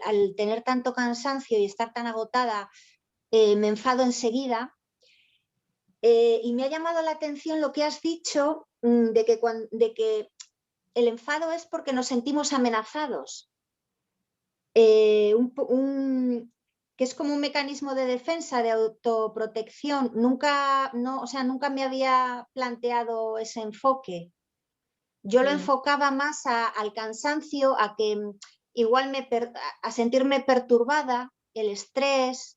al tener tanto cansancio y estar tan agotada, me enfado enseguida. Y me ha llamado la atención lo que has dicho de que el enfado es porque nos sentimos amenazados. Que es como un mecanismo de defensa, de autoprotección. Nunca me había planteado ese enfoque. Yo lo enfocaba más al cansancio, a que igual a sentirme perturbada, el estrés,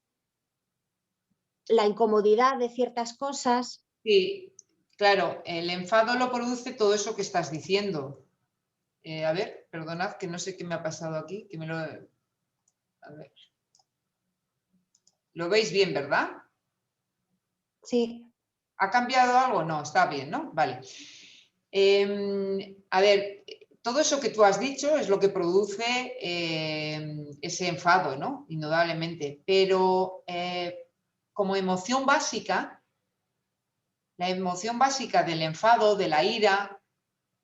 la incomodidad de ciertas cosas. Sí, claro, el enfado lo produce todo eso que estás diciendo. A ver, perdonad que no sé qué me ha pasado aquí, que a ver. ¿Lo veis bien, verdad? Sí. ¿Ha cambiado algo? No, está bien, ¿no? Vale. A ver, todo eso que tú has dicho es lo que produce ese enfado, ¿no? Indudablemente. Pero como emoción básica, la emoción básica del enfado, de la ira,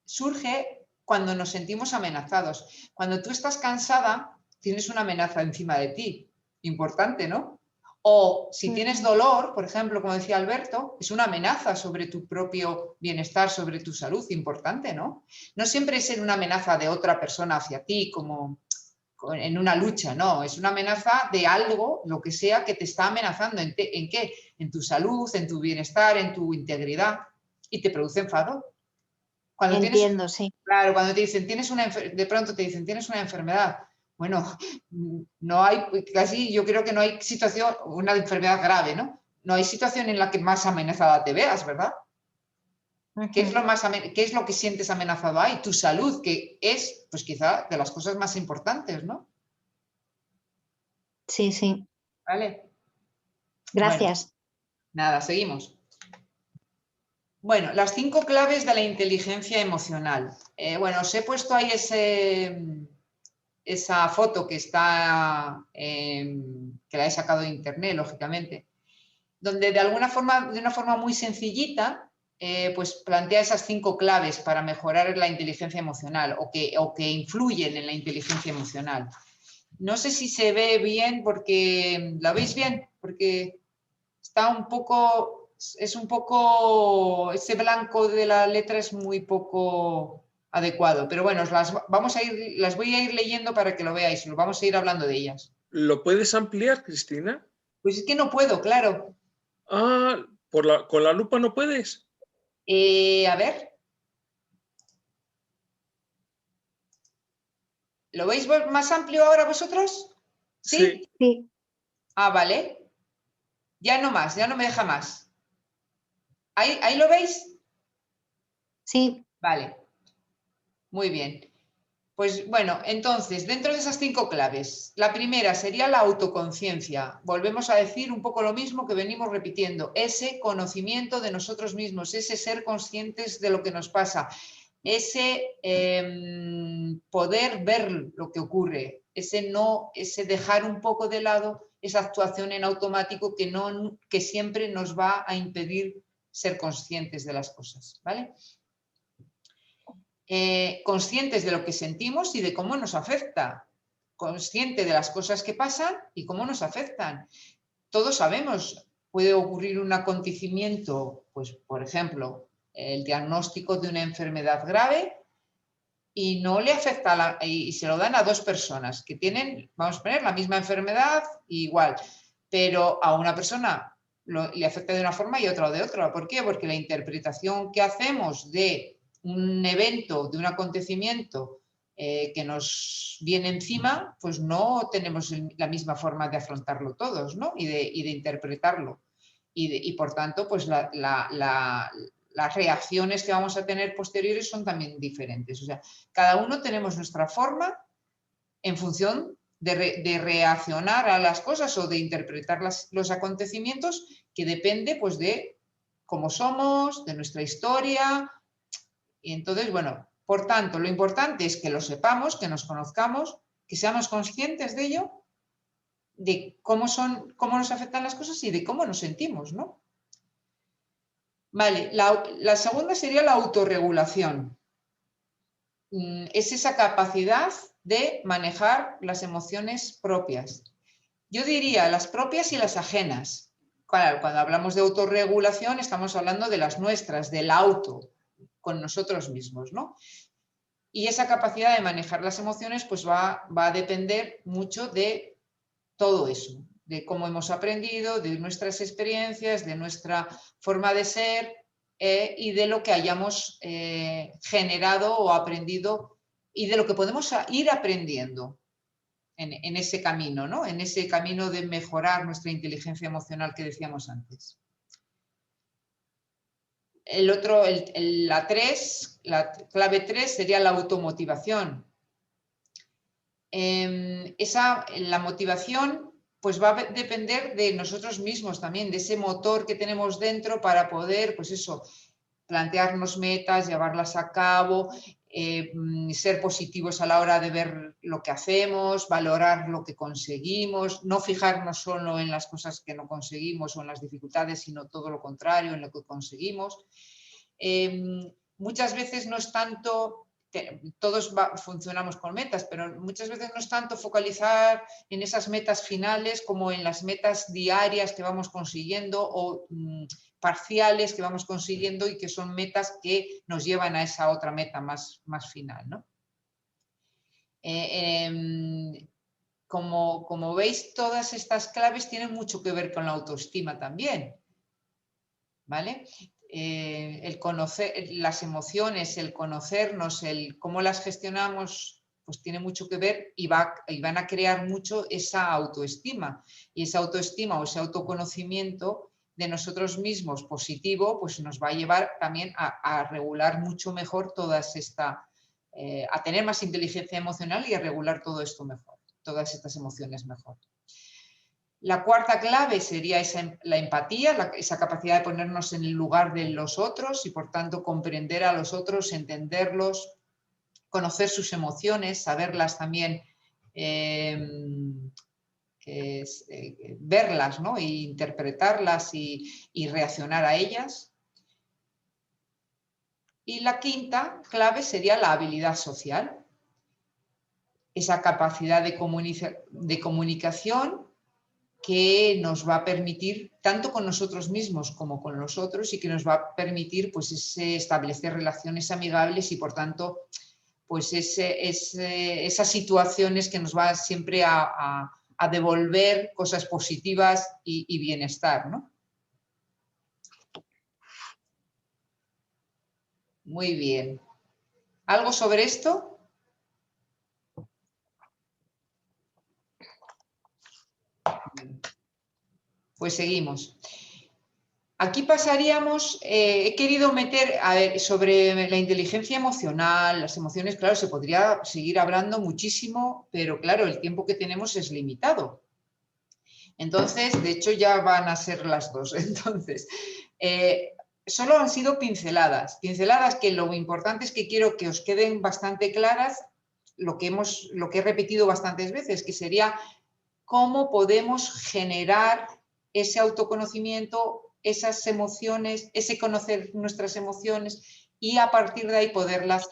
surge cuando nos sentimos amenazados. Cuando tú estás cansada, tienes una amenaza encima de ti. Importante, ¿no? O si tienes dolor, por ejemplo, como decía Alberto, es una amenaza sobre tu propio bienestar, sobre tu salud, importante, ¿no? No siempre es una amenaza de otra persona hacia ti, como en una lucha, no, es una amenaza de algo, lo que sea, que te está amenazando. ¿En qué? En tu salud, en tu bienestar, en tu integridad, y te produce enfado. Cuando Entiendo, sí. Claro, cuando te dicen, de pronto te dicen, tienes una enfermedad. Bueno, no hay, casi yo creo que no hay situación, una enfermedad grave, ¿no? No hay situación en la que más amenazada te veas, ¿verdad? ¿Qué es lo que sientes amenazado ahí? Tu salud, que es, pues quizá, de las cosas más importantes, ¿no? Sí, sí. ¿Vale? Gracias. Bueno, nada, seguimos. Bueno, las 5 claves de la inteligencia emocional. Bueno, os he puesto ahí esa foto que está, que la he sacado de internet, lógicamente, donde de alguna forma, de una forma muy sencillita, pues plantea esas 5 claves para mejorar la inteligencia emocional o que influyen en la inteligencia emocional. No sé si se ve bien porque, ¿la veis bien? Porque está un poco, ese blanco de la letra es muy poco adecuado, pero bueno, las voy a ir leyendo para que lo veáis, vamos a ir hablando de ellas. ¿Lo puedes ampliar, Cristina? Pues es que no puedo, claro. Ah, ¿con la lupa no puedes? A ver. ¿Lo veis más amplio ahora vosotros? ¿Sí? Sí. Ah, vale. Ya no más, ya no me deja más. ¿Ahí lo veis? Sí. Vale. Muy bien. Pues bueno, entonces, dentro de esas 5 claves, la primera sería la autoconciencia. Volvemos a decir un poco lo mismo que venimos repitiendo, ese conocimiento de nosotros mismos, ese ser conscientes de lo que nos pasa, ese poder ver lo que ocurre, ese dejar un poco de lado esa actuación en automático que siempre nos va a impedir ser conscientes de las cosas, ¿vale? Conscientes de lo que sentimos y de cómo nos afecta, consciente de las cosas que pasan y cómo nos afectan. Todos sabemos, puede ocurrir un acontecimiento, pues por ejemplo, el diagnóstico de una enfermedad grave y no le afecta, y se lo dan a 2 personas que tienen, vamos a poner, la misma enfermedad igual, pero a una persona le afecta de una forma y otra de otra. ¿Por qué? Porque la interpretación que hacemos de un evento, de un acontecimiento que nos viene encima, pues no tenemos la misma forma de afrontarlo todos, ¿no? Y de interpretarlo. Y por tanto, pues las reacciones que vamos a tener posteriores son también diferentes. O sea, cada uno tenemos nuestra forma en función de reaccionar a las cosas o de interpretar los acontecimientos, que depende pues de cómo somos, de nuestra historia. Y entonces, bueno, por tanto, lo importante es que lo sepamos, que nos conozcamos, que seamos conscientes de ello, de cómo nos afectan las cosas y de cómo nos sentimos, ¿no? Vale, la segunda sería la autorregulación. Es esa capacidad de manejar las emociones propias. Yo diría las propias y las ajenas. Claro, cuando hablamos de autorregulación estamos hablando de las nuestras, del auto, con nosotros mismos, ¿no? Y esa capacidad de manejar las emociones pues va a depender mucho de todo eso, de cómo hemos aprendido, de nuestras experiencias, de nuestra forma de ser y de lo que hayamos generado o aprendido y de lo que podemos ir aprendiendo en ese camino, ¿no? En ese camino de mejorar nuestra inteligencia emocional que decíamos antes. El otro, la clave 3 sería la automotivación. La motivación pues va a depender de nosotros mismos también, de ese motor que tenemos dentro para poder, pues eso, plantearnos metas, llevarlas a cabo, ser positivos a la hora de ver lo que hacemos, valorar lo que conseguimos, no fijarnos solo en las cosas que no conseguimos o en las dificultades, sino todo lo contrario, en lo que conseguimos. Muchas veces no es tanto, todos funcionamos con metas, pero muchas veces no es tanto focalizar en esas metas finales como en las metas diarias que vamos consiguiendo o parciales que vamos consiguiendo y que son metas que nos llevan a esa otra meta más final, ¿no? Como veis, todas estas claves tienen mucho que ver con la autoestima también, ¿vale? El conocer las emociones, el conocernos, el cómo las gestionamos, pues tiene mucho que ver y van a crear mucho esa autoestima. Y esa autoestima o ese autoconocimiento de nosotros mismos positivo, pues nos va a llevar también a regular mucho mejor a tener más inteligencia emocional y a regular todo esto mejor, todas estas emociones mejor. La cuarta clave sería la empatía, esa capacidad de ponernos en el lugar de los otros y por tanto comprender a los otros, entenderlos, conocer sus emociones, saberlas también, verlas, ¿no? E interpretarlas y reaccionar a ellas. Y la quinta clave sería la habilidad social, esa capacidad de comunicación que nos va a permitir, tanto con nosotros mismos como con los otros, y que nos va a permitir pues, establecer relaciones amigables y, por tanto, pues esas situaciones que nos va siempre a devolver cosas positivas y bienestar, ¿no? Muy bien. ¿Algo sobre esto? Pues seguimos. Aquí pasaríamos, he querido meter, a ver, sobre la inteligencia emocional, las emociones, claro, se podría seguir hablando muchísimo, pero claro, el tiempo que tenemos es limitado. Entonces, de hecho, ya van a ser las 2. Entonces, solo han sido pinceladas que lo importante es que quiero que os queden bastante claras lo que he repetido bastantes veces, que sería cómo podemos generar ese autoconocimiento, esas emociones, ese conocer nuestras emociones y a partir de ahí poderlas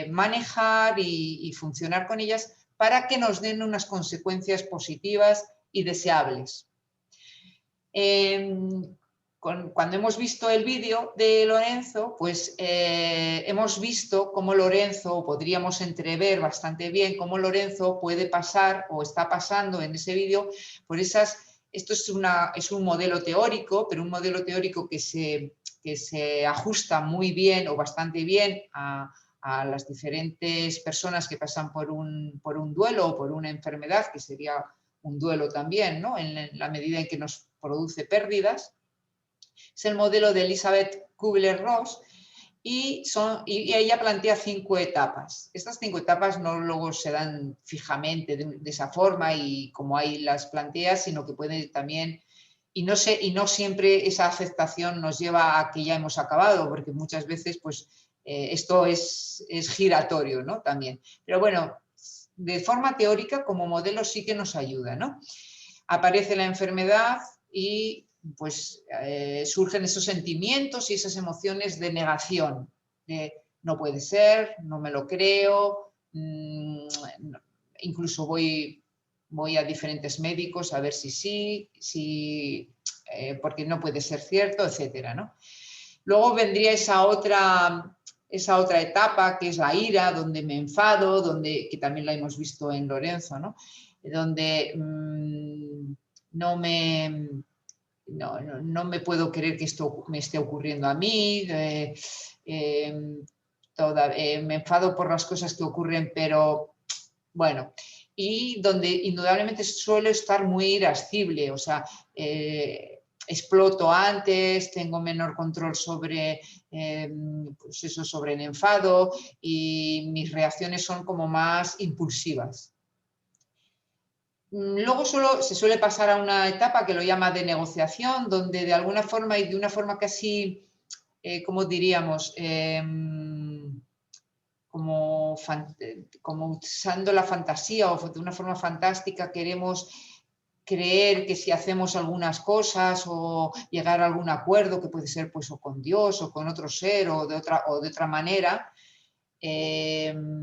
manejar y funcionar con ellas para que nos den unas consecuencias positivas y deseables. Cuando hemos visto el vídeo de Lorenzo, pues hemos visto cómo Lorenzo, podríamos entrever bastante bien cómo Lorenzo puede pasar o está pasando en ese vídeo por esas. Esto es un modelo teórico, pero un modelo teórico que se ajusta muy bien o bastante bien a las diferentes personas que pasan por un duelo o por una enfermedad, que sería un duelo también, ¿no? En la medida en que nos produce pérdidas. Es el modelo de Elizabeth Kubler-Ross y ella plantea 5 etapas. Estas 5 etapas no luego se dan fijamente de esa forma y como ahí las plantea, sino que puede también, y no siempre esa aceptación nos lleva a que ya hemos acabado, porque muchas veces pues esto es giratorio, ¿no? También. Pero bueno, de forma teórica como modelo sí que nos ayuda, ¿no? Aparece la enfermedad y pues surgen esos sentimientos y esas emociones de negación, de no puede ser, no me lo creo, incluso voy a diferentes médicos a ver si porque no puede ser cierto, etcétera, ¿no? Luego vendría esa otra etapa que es la ira, donde me enfado, que también la hemos visto en Lorenzo, ¿no? Donde no me puedo creer que esto me esté ocurriendo a mí, me enfado por las cosas que ocurren, pero bueno, y donde indudablemente suelo estar muy irascible, o sea, exploto antes, tengo menor control sobre, pues eso, sobre el enfado y mis reacciones son como más impulsivas. Luego se suele pasar a una etapa que lo llama de negociación, donde de alguna forma y de una forma casi, ¿cómo diríamos? Como usando la fantasía o de una forma fantástica queremos creer que si hacemos algunas cosas o llegar a algún acuerdo, que puede ser pues o con Dios o con otro ser o de otra manera,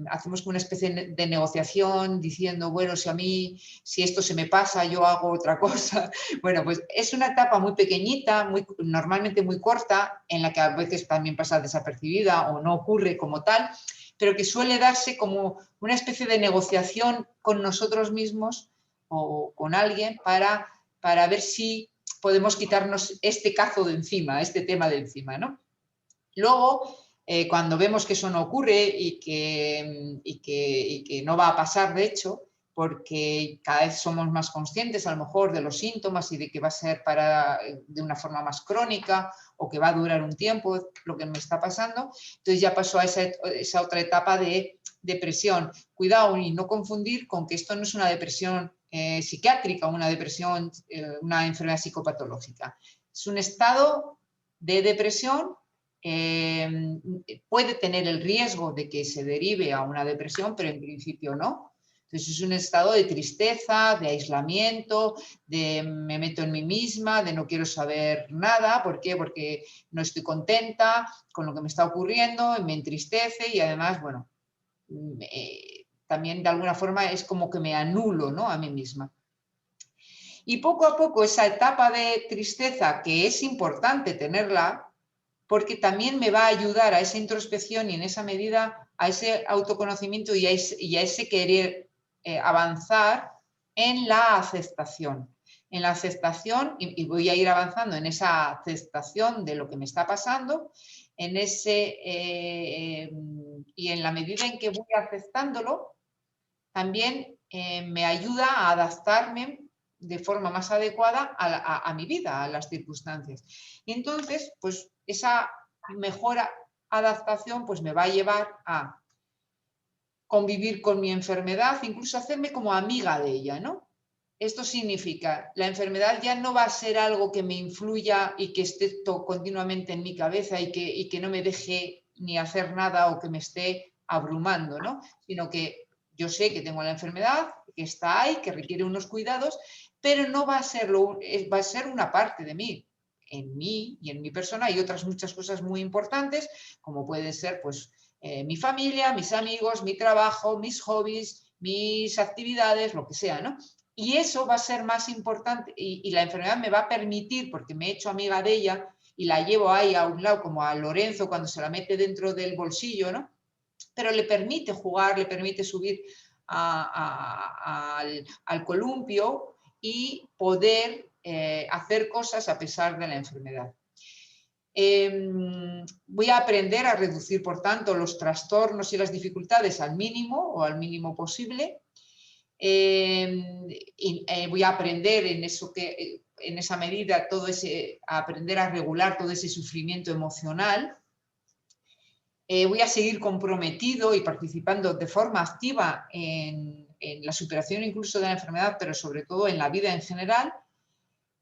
hacemos una especie de negociación diciendo, bueno, si esto se me pasa, yo hago otra cosa. Bueno, pues es una etapa muy pequeñita, normalmente muy corta, en la que a veces también pasa desapercibida o no ocurre como tal, pero que suele darse como una especie de negociación con nosotros mismos o con alguien para ver si podemos quitarnos este cazo de encima, este tema de encima, ¿no? Luego, cuando vemos que eso no ocurre y que no va a pasar, de hecho, porque cada vez somos más conscientes a lo mejor de los síntomas y de que va a ser de una forma más crónica o que va a durar un tiempo lo que me está pasando, entonces ya pasó a esa otra etapa de depresión. Cuidado y no confundir con que esto no es una depresión psiquiátrica, una depresión, una enfermedad psicopatológica. Es un estado de depresión. Puede tener el riesgo de que se derive a una depresión, pero en principio no. Entonces es un estado de tristeza, de aislamiento, de me meto en mí misma, de no quiero saber nada. ¿Por qué? Porque no estoy contenta con lo que me está ocurriendo, me entristece y además, bueno, también de alguna forma es como que me anulo, ¿no? A mí misma. Y poco a poco esa etapa de tristeza, que es importante tenerla, porque también me va a ayudar a esa introspección y en esa medida a ese autoconocimiento y a ese querer avanzar en la aceptación. En la aceptación, y voy a ir avanzando en esa aceptación de lo que me está pasando, y en la medida en que voy aceptándolo, también me ayuda a adaptarme de forma más adecuada a mi vida, a las circunstancias. Y entonces, pues esa mejor adaptación pues me va a llevar a convivir con mi enfermedad, incluso hacerme como amiga de ella, ¿no? Esto significa, la enfermedad ya no va a ser algo que me influya y que esté continuamente en mi cabeza y que no me deje ni hacer nada o que me esté abrumando, ¿no? Sino que yo sé que tengo la enfermedad, que está ahí, que requiere unos cuidados, pero no va a serlo, va a ser una parte de mí. En mí y en mi persona hay otras muchas cosas muy importantes, como pueden ser, pues, mi familia, mis amigos, mi trabajo, mis hobbies, mis actividades, lo que sea, ¿no? Y eso va a ser más importante y la enfermedad me va a permitir, porque me he hecho amiga de ella y la llevo ahí a un lado, como a Lorenzo cuando se la mete dentro del bolsillo, ¿no? Pero le permite jugar, le permite subir al columpio y poder hacer cosas a pesar de la enfermedad. Voy a aprender a reducir, por tanto, los trastornos y las dificultades al mínimo o al mínimo posible. Voy a aprender en esa medida a aprender a regular todo ese sufrimiento emocional. Voy a seguir comprometido y participando de forma activa en la superación incluso de la enfermedad, pero sobre todo en la vida en general,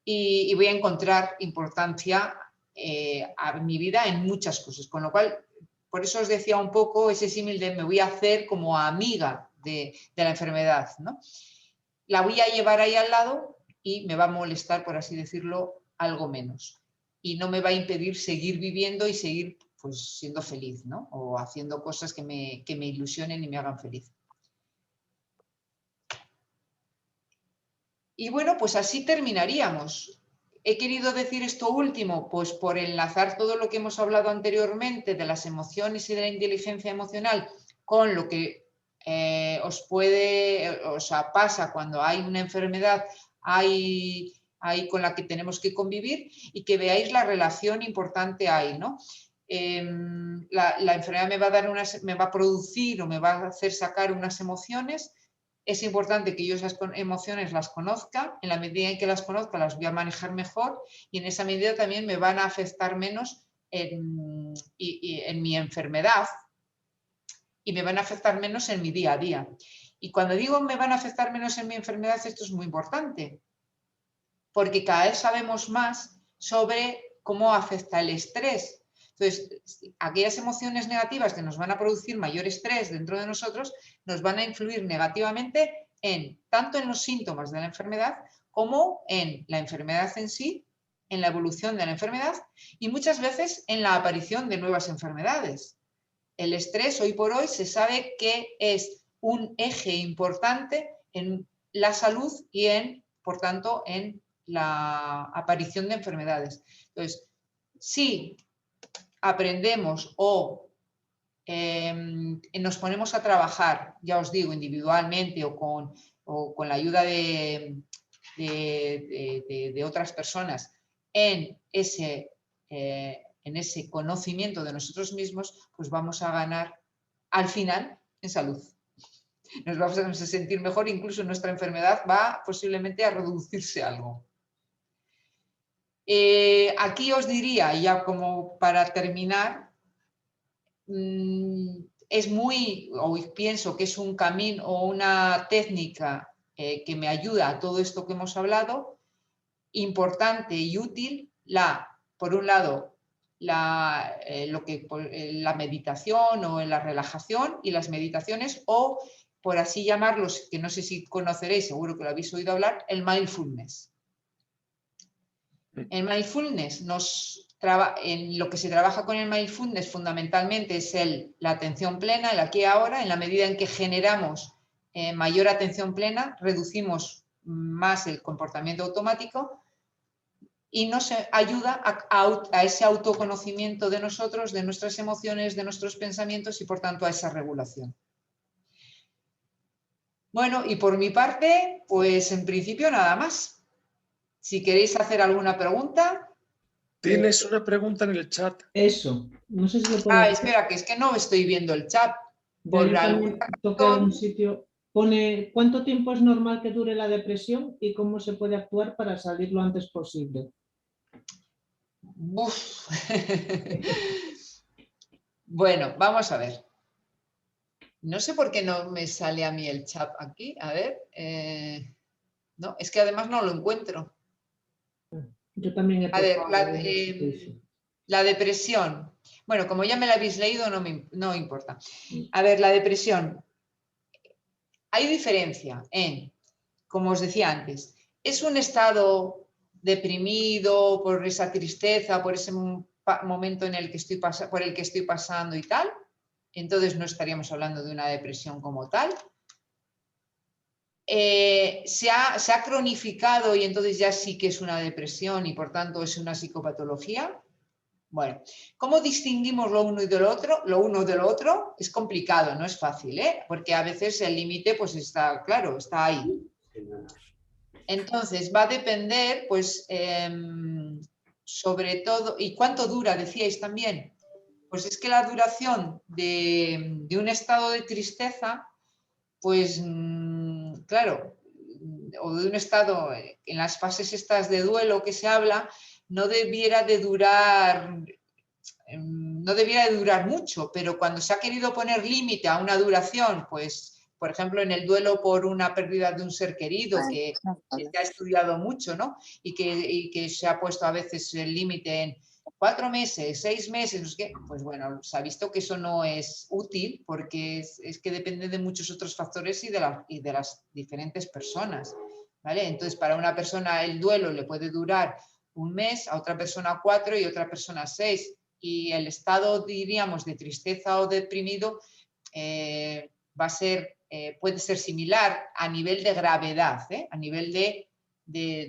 y voy a encontrar importancia a mi vida en muchas cosas, con lo cual, por eso os decía un poco ese símil de me voy a hacer como amiga de la enfermedad, ¿no? La voy a llevar ahí al lado y me va a molestar, por así decirlo, algo menos. Y no me va a impedir seguir viviendo y seguir pues, siendo feliz, ¿no? O haciendo cosas que me ilusionen y me hagan feliz. Y bueno, pues así terminaríamos. He querido decir esto último, pues por enlazar todo lo que hemos hablado anteriormente de las emociones y de la inteligencia emocional con lo que pasa cuando hay una enfermedad con la que tenemos que convivir y que veáis la relación importante ahí, ¿no? La enfermedad me va a producir o me va a hacer sacar unas emociones. Es importante que yo esas emociones las conozca, en la medida en que las conozca las voy a manejar mejor y en esa medida también me van a afectar menos en mi enfermedad y me van a afectar menos en mi día a día. Y cuando digo me van a afectar menos en mi enfermedad, esto es muy importante, porque cada vez sabemos más sobre cómo afecta el estrés. Entonces, aquellas emociones negativas que nos van a producir mayor estrés dentro de nosotros nos van a influir negativamente tanto en los síntomas de la enfermedad como en la enfermedad en sí, en la evolución de la enfermedad y muchas veces en la aparición de nuevas enfermedades. El estrés hoy por hoy se sabe que es un eje importante en la salud y por tanto, en la aparición de enfermedades. Entonces, si aprendemos o nos ponemos a trabajar, ya os digo, individualmente o con la ayuda de otras personas en ese conocimiento de nosotros mismos, pues vamos a ganar al final en salud. Nos vamos a sentir mejor, incluso nuestra enfermedad va posiblemente a reducirse algo. Aquí os diría, ya como para terminar, pienso que es un camino o una técnica que me ayuda a todo esto que hemos hablado, importante y útil, por un lado, la meditación o la relajación y las meditaciones, o por así llamarlos, que no sé si conoceréis, seguro que lo habéis oído hablar, el mindfulness. El mindfulness en lo que se trabaja con el mindfulness fundamentalmente es la atención plena, el aquí y ahora. En la medida en que generamos mayor atención plena, reducimos más el comportamiento automático y nos ayuda a ese autoconocimiento de nosotros, de nuestras emociones, de nuestros pensamientos y por tanto a esa regulación. Bueno, y por mi parte, pues en principio nada más. Si queréis hacer alguna pregunta. Tienes una pregunta en el chat. Eso, no sé si lo puedo... Espera, que es que no estoy viendo el chat. Yo también toqué algún sitio. pone cuánto tiempo es normal que dure la depresión y cómo se puede actuar para salir lo antes posible. Uf. Bueno, vamos a ver. No sé por qué no me sale a mí el chat aquí. A ver. No, es que además no lo encuentro. Yo también he A ver, tocado algunos sitios. la depresión. Bueno, como ya me la habéis leído, no importa. A ver, la depresión. Hay diferencia en, como os decía antes, es un estado deprimido por esa tristeza, por ese momento en el que por el que estoy pasando y tal. Entonces no estaríamos hablando de una depresión como tal. Se ha cronificado y entonces ya sí que es una depresión y por tanto es una psicopatología. Bueno, ¿cómo distinguimos lo uno de lo otro? Lo uno de lo otro es complicado, no es fácil, porque a veces el límite pues está claro, está ahí. Entonces va a depender pues sobre todo, ¿y cuánto dura? Decíais también. Pues es que la duración de un estado de tristeza, pues claro, o de un estado en las fases estas de duelo que se habla, no debiera de durar mucho, pero cuando se ha querido poner límite a una duración, pues por ejemplo en el duelo por una pérdida de un ser querido que se ha estudiado mucho, ¿no? Y que se ha puesto a veces el límite en 4 meses, 6 meses, no sé qué, pues bueno, se ha visto que eso no es útil porque es que depende de muchos otros factores y de las diferentes personas, ¿vale? Entonces, para una persona el duelo le puede durar 1 mes, a otra persona 4 y a otra persona 6. Y el estado, diríamos, de tristeza o deprimido puede ser similar a nivel de gravedad, a nivel de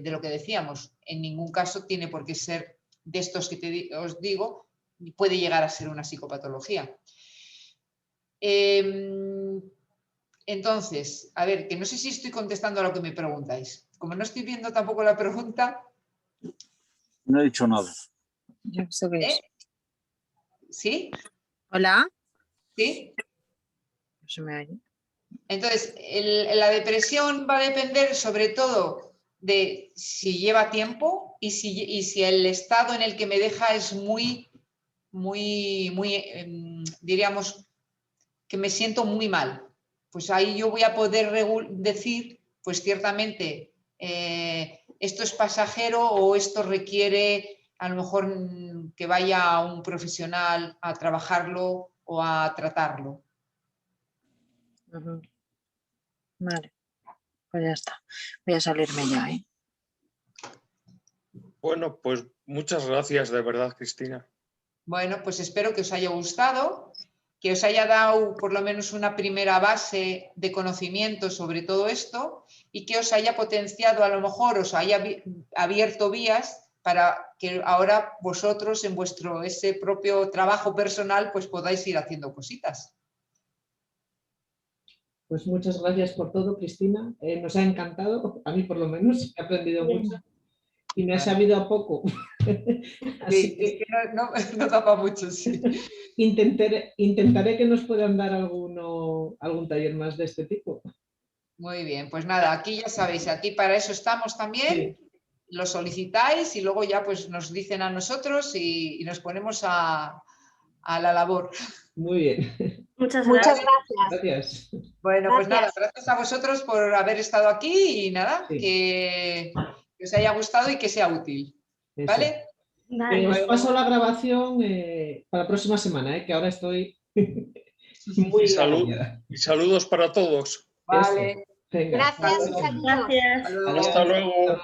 lo que decíamos. En ningún caso tiene por qué ser de estos que os digo, puede llegar a ser una psicopatología. Entonces, a ver, que no sé si estoy contestando a lo que me preguntáis. Como no estoy viendo tampoco la pregunta... No he dicho nada. Yo sé qué es. ¿Sí? Hola. ¿Sí? No se me oye. Entonces, la depresión va a depender sobre todo de si lleva tiempo y si el estado en el que me deja es muy, diríamos, que me siento muy mal. Pues ahí yo voy a poder decir, pues ciertamente, esto es pasajero o esto requiere a lo mejor que vaya a un profesional a trabajarlo o a tratarlo. Vale, pues ya está. Voy a salirme ya, ¿eh? Bueno, pues muchas gracias de verdad, Cristina. Bueno, pues espero que os haya gustado, que os haya dado por lo menos una primera base de conocimiento sobre todo esto y que os haya potenciado, a lo mejor os haya abierto vías para que ahora vosotros en ese propio trabajo personal pues podáis ir haciendo cositas. Pues muchas gracias por todo, Cristina. Nos ha encantado, a mí por lo menos, he aprendido mucho y me ha sabido a poco. Así Sí, es que no da para mucho, sí. Intentaré que nos puedan dar algún taller más de este tipo. Muy bien, pues nada, aquí ya sabéis, aquí para eso estamos también. Sí. Lo solicitáis y luego ya pues nos dicen a nosotros y nos ponemos a la labor. Muy bien. Muchas Gracias. Bueno, pues nada, gracias a vosotros por haber estado aquí y nada, sí. que os haya gustado y que sea útil. ¿Vale? Vale. Os paso la grabación para la próxima semana, que ahora estoy muy y saludos para todos. Vale. Venga, gracias, saludos. Gracias. Hasta luego.